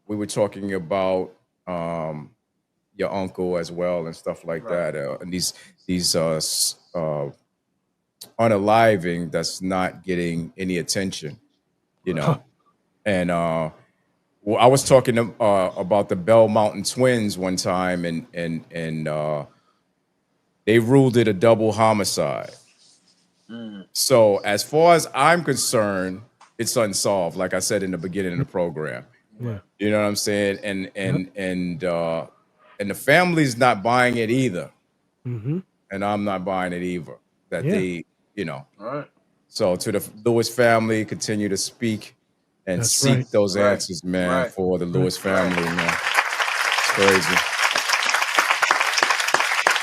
S3: we were talking about your uncle as well and stuff like that, and these unaliving that's not getting any attention, you know. And well, I was talking about the Bell Mountain twins one time, and they ruled it a double homicide. So as far as I'm concerned, it's unsolved, like I said in the beginning of the program.
S9: Yeah.
S3: You know what I'm saying? And the family's not buying it either.
S9: Mm-hmm.
S3: And I'm not buying it either. That they, you know.
S8: All right.
S3: So to the Lewis family, continue to speak and seek those answers, man, for the Lewis family, man. It's crazy.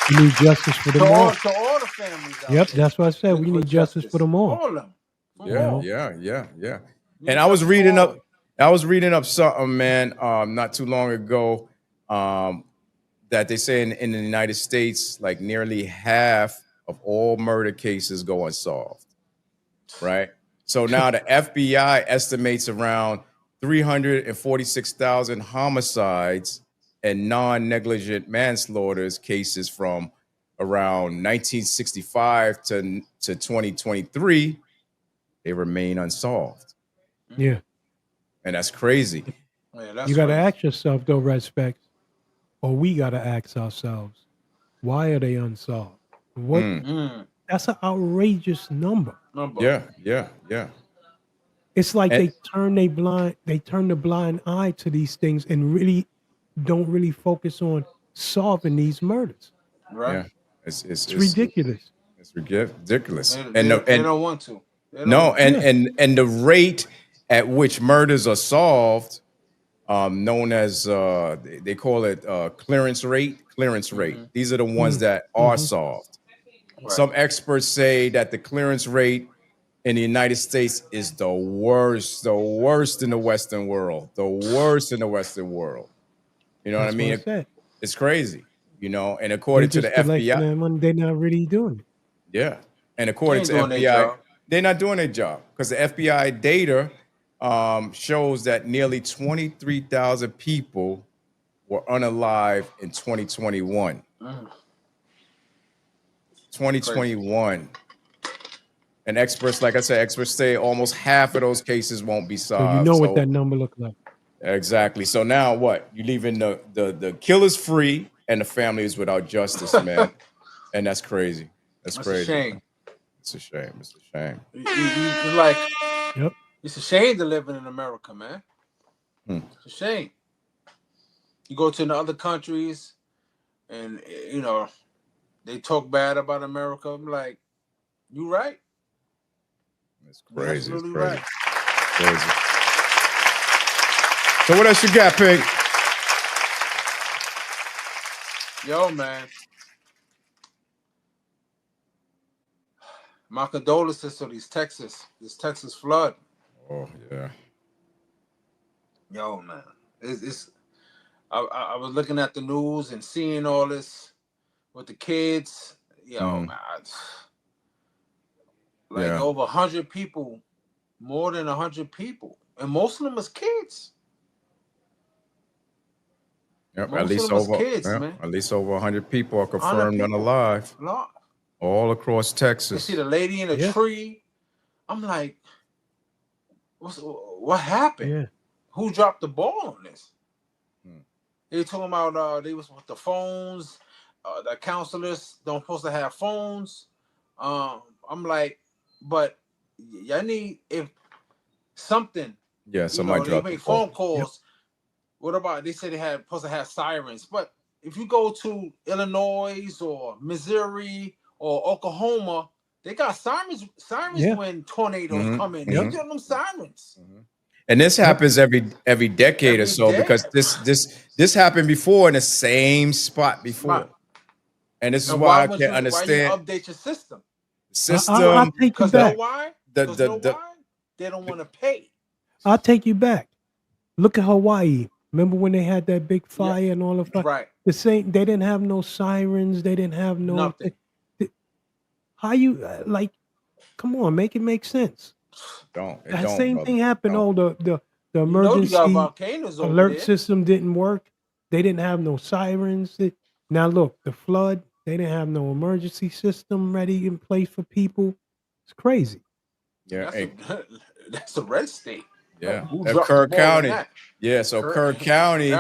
S9: We need justice for them all.
S8: To all the families out
S9: Yep,
S8: there.
S9: that's what I said. We need justice for them all.
S8: All of them.
S3: Yeah. And I was reading up something, man, not too long ago, that they say in the United States, like nearly half of all murder cases go unsolved. Right. So now the FBI estimates around 346,000 homicides and non-negligent manslaughter cases from around 1965 to 2023. They remain unsolved.
S9: Yeah.
S3: And that's crazy.
S8: Yeah,
S9: you got to ask yourself, though, Respect, or we got to ask ourselves, why are they unsolved? What? That's an outrageous number.
S3: Yeah.
S9: It's like they turn the blind eye to these things and really don't really focus on solving these murders.
S8: Right.
S3: Yeah. It's
S9: ridiculous.
S3: It's ridiculous.
S8: They don't want to.
S3: And the rate at which murders are solved, known as they call it clearance rate. These are the ones that are solved. Right. Some experts say that the clearance rate in the United States is the worst in the Western world. You know what I mean? It's crazy, you know, and according to the FBI,
S9: they're not really doing it.
S3: Yeah. And according to FBI, they're not doing their job because the FBI data shows that nearly 23,000 people were unalive in 2021. 2021. And experts, like I said, experts say almost half of those cases won't be solved.
S9: So you know what that number looks like.
S3: Exactly. So now what? You're leaving the killers free and the families without justice, man. And that's crazy. That's crazy.
S8: A shame.
S3: It's a shame. It's a shame.
S8: You're like, it's a shame to live in America, man. It's a shame. You go to the other countries and, you know, they talk bad about America. I'm like, you right.
S3: It's crazy.
S8: It's
S3: crazy.
S8: right.
S3: Crazy. So what else you got, Pig?
S8: Yo, man. My condolences to this Texas flood.
S3: Oh, yeah.
S8: Yo, man. I was looking at the news and seeing all this with the kids. Yo, man. Over 100 people, more than 100 people. And most of them was kids.
S3: Yep, at least over 100 people are confirmed unalive. All across Texas.
S8: You see the lady in a tree. I'm like, what happened?
S9: Yeah.
S8: Who dropped the ball on this? They talking about they was with the phones. The counselors don't supposed to have phones. I'm like, but y'all need if something.
S3: Yeah, somebody dropped
S8: they make phone calls. What about, they said they had supposed to have sirens, but if you go to Illinois or Missouri or Oklahoma, they got sirens when tornadoes come in. They get them sirens.
S3: And this happens every decade or so, because this happened before in the same spot before. And this is why I can't understand.
S8: Why you update your system?
S9: I'll take you back.
S8: Why? Because they don't want to pay.
S9: I'll take you back. Look at Hawaii. Remember when they had that big fire and all of that?
S8: Right.
S9: The same. They didn't have no sirens. They didn't have no
S8: nothing.
S9: How you like? Come on, make it make sense. That same thing happened. The emergency alert system didn't work. They didn't have no sirens. Now look, the flood. They didn't have no emergency system ready in place for people. It's crazy.
S3: Yeah,
S8: that's a red state.
S3: Yeah, Kerr County. Yeah, so Kerr County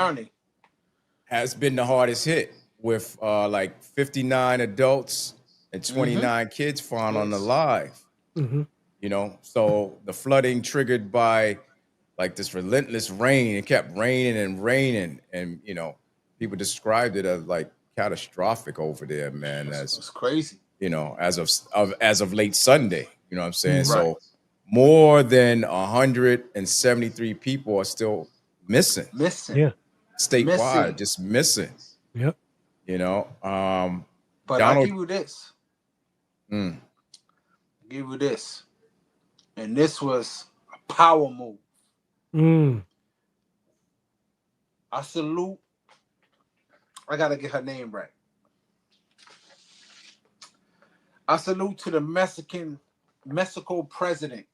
S3: has been the hardest hit with like 59 adults and 29 kids found unalive. You know, so the flooding triggered by like this relentless rain. It kept raining and raining, and you know, people described it as like catastrophic over there, man.
S8: It's crazy.
S3: You know, as of late Sunday. You know what I'm saying? Right. So more than 173 people are still missing.
S9: Yeah.
S3: Statewide, just missing.
S9: Yep.
S3: You know,
S8: but I'll give you this. Give you this. And this was a power move. I salute. I gotta get her name right. I salute to the Mexico president,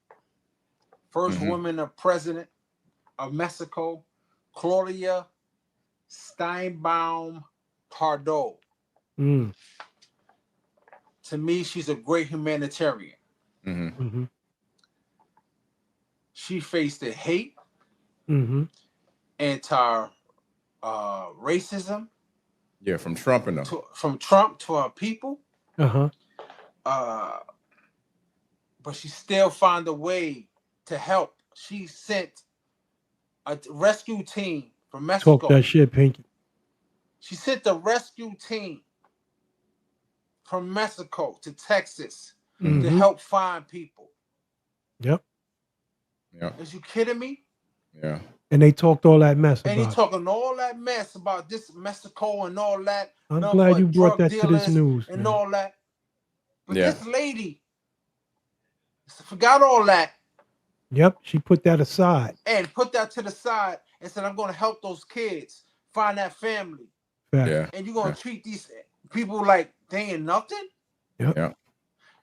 S8: first woman of president of Mexico, Claudia Steinbaum Pardo. To me, she's a great humanitarian. She faced the hate, anti-racism.
S3: Yeah, from Trump and them.
S8: From Trump to our people. But she still found a way to help. She sent a rescue team from Mexico.
S9: Talk that shit, Pinky.
S8: She sent the rescue team from Mexico to Texas to help find people.
S9: Yep.
S8: Is you kidding me?
S3: Yeah.
S9: And they talked all that mess
S8: and
S9: about
S8: he talking all that mess about this Mexico and all that.
S9: I'm glad you brought that to this news.
S8: And all that. But this lady forgot all that.
S9: Yep, she put that aside.
S8: And put that to the side and said, I'm going to help those kids find that family.
S9: Yeah.
S8: And you're going to treat these people like they ain't nothing?
S9: Yep.
S3: Yeah.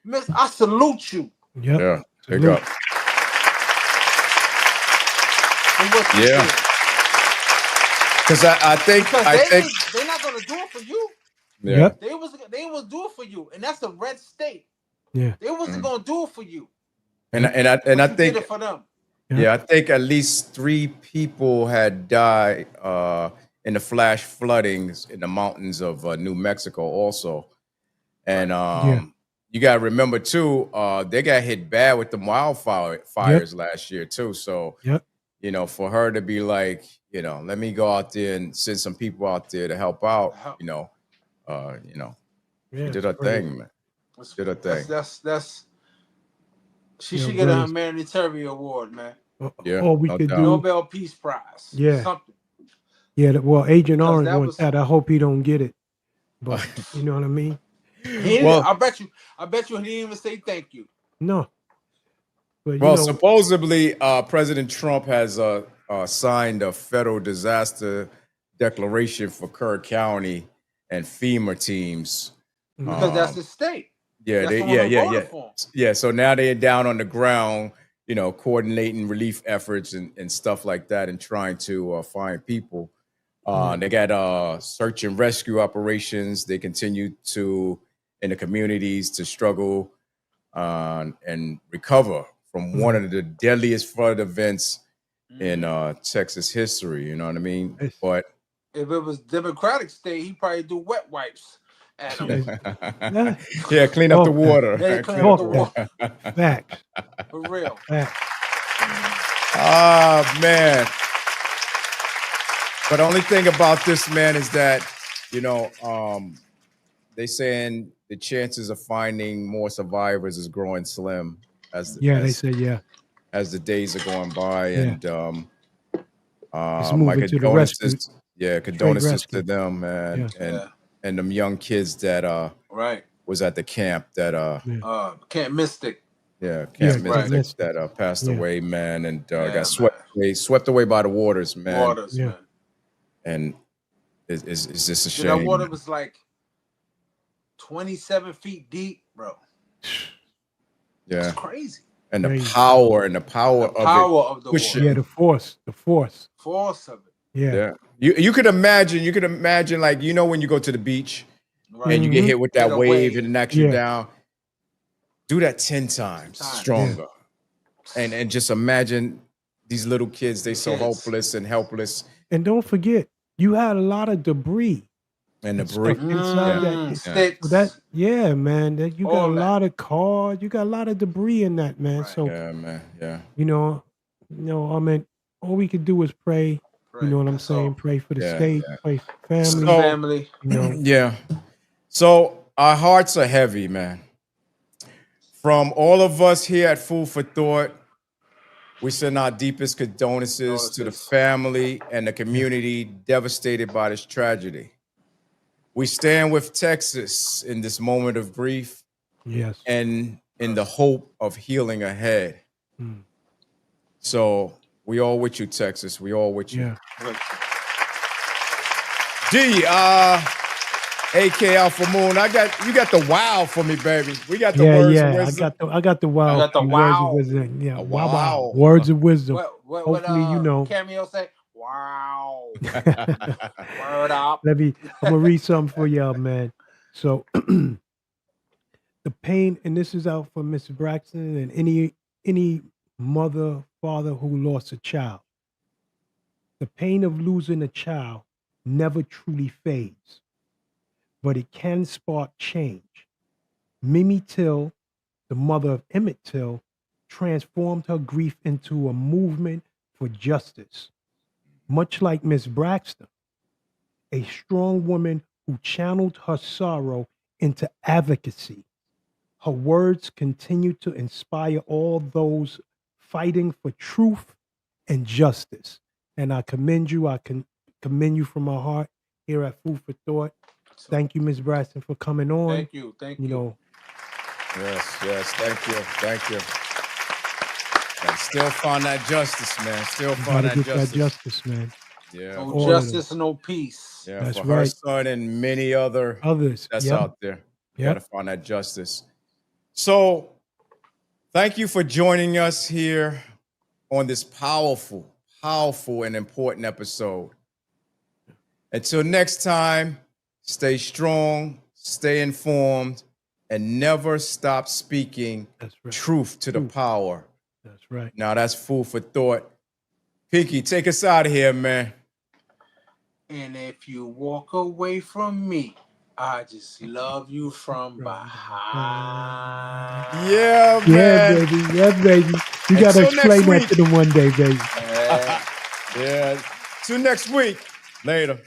S8: Miss, I salute you.
S9: Yep.
S3: Yeah. There you go. Yeah. Because I think
S8: they're not going to do it for you.
S3: Yeah.
S9: Yep.
S8: They was do it for you, and that's a red state.
S9: Yeah.
S8: They wasn't going to do it for you.
S3: And I think
S8: did it for them.
S3: Yeah, I think at least 3 people had died in the flash floodings in the mountains of New Mexico also. And you got to remember too, they got hit bad with the wildfires last year too. So, you know, for her to be like, you know, let me go out there and send some people out there to help out, you know, she did her thing, man. Did her thing.
S8: That's she should get a humanitarian award, man.
S3: Yeah.
S9: Or we could do
S8: Nobel Peace Prize.
S9: Yeah.
S8: Something.
S9: Yeah. Well, Agent Orange wants that. I hope he don't get it. But you know what I mean?
S8: I bet you he didn't even say thank you.
S9: No.
S3: But, supposedly President Trump has signed a federal disaster declaration for Kerr County and FEMA teams.
S8: Because that's the state.
S3: Yeah. So now they're down on the ground, you know, coordinating relief efforts and stuff like that, and trying to find people. They got search and rescue operations. They continue to in the communities to struggle and recover from one of the deadliest flood events in Texas history. You know what I mean? But
S8: if it was Democratic state, he'd probably do wet wipes.
S3: Clean up the water.
S8: Yeah, clean up the water.
S9: Back.
S8: For real.
S9: Back.
S3: Oh, man. But the only thing about this, man, is that, you know, they saying the chances of finding more survivors is growing slim as
S9: they said
S3: as the days are going by, and
S9: it's
S3: my
S9: moving to the rescue.
S3: condolences to them, man, and them young kids that was at the camp that
S8: Camp Mystic.
S3: Camp Mystic that passed away, man, and got swept away by the waters, man.
S8: Man.
S3: And it's just a shame.
S8: That water was like 27 feet deep, bro.
S3: Yeah,
S8: it's crazy.
S3: And the power of
S8: the
S3: pushing.
S8: water.
S9: Yeah, the force
S8: of it.
S9: Yeah.
S3: You could imagine, like, you know, when you go to the beach and you get hit with that wave and it knocks you down. Do that 10 times stronger. And just imagine these little kids, they so hopeless and helpless.
S9: And don't forget, you had a lot of debris.
S3: And debris
S9: inside
S8: sticks.
S9: That man. That you got a lot of cars, you got a lot of debris in that, man. So
S3: man.
S9: You know, I mean, all we could do is pray. You know what I'm saying? Pray for the state, pray for family. You know?
S3: So our hearts are heavy, man. From all of us here at Food for Thought, we send our deepest condolences to the family and the community devastated by this tragedy. We stand with Texas in this moment of grief.
S9: Yes.
S3: And in the hope of healing ahead. So we all with you, Texas. We all with you. D, AK Alpha Moon. You got the wow for me, baby. We got the words of wisdom.
S9: I got the wow.
S8: I got the wow.
S9: Words of wisdom. Yeah,
S3: wow.
S9: Words of wisdom.
S8: Hopefully, you know. Cameo say, wow. Word up.
S9: I'm gonna read something for y'all, man. So the pain, and this is out for Miss Braxton and any mother, father who lost a child. The pain of losing a child never truly fades, but it can spark change. Mimi Till, the mother of Emmett Till, transformed her grief into a movement for justice. Much like Miss Braxton, a strong woman who channeled her sorrow into advocacy. Her words continue to inspire all those fighting for truth and justice. And I commend you. I commend you from my heart here at Food for Thought. Thank you, Ms. Braxton, for coming on.
S8: Thank you.
S9: You know.
S3: Yes. Thank you. And still find that justice, man. Still find that justice.
S9: Man.
S3: Yeah.
S8: No justice, no peace.
S3: Yeah,
S9: that's
S3: for
S9: right.
S3: her son and many others that's out there. You gotta find that justice. So thank you for joining us here on this powerful and important episode. Until next time, stay strong, stay informed, and never stop speaking truth to the power.
S9: That's right.
S3: Now that's Food for Thought. Pinky, take us out of here, man.
S8: And if you walk away from me, I just love you from behind.
S3: Yeah, man.
S9: Yeah, baby. You got to explain that to them one day, baby.
S3: Yeah. Till next week. Later.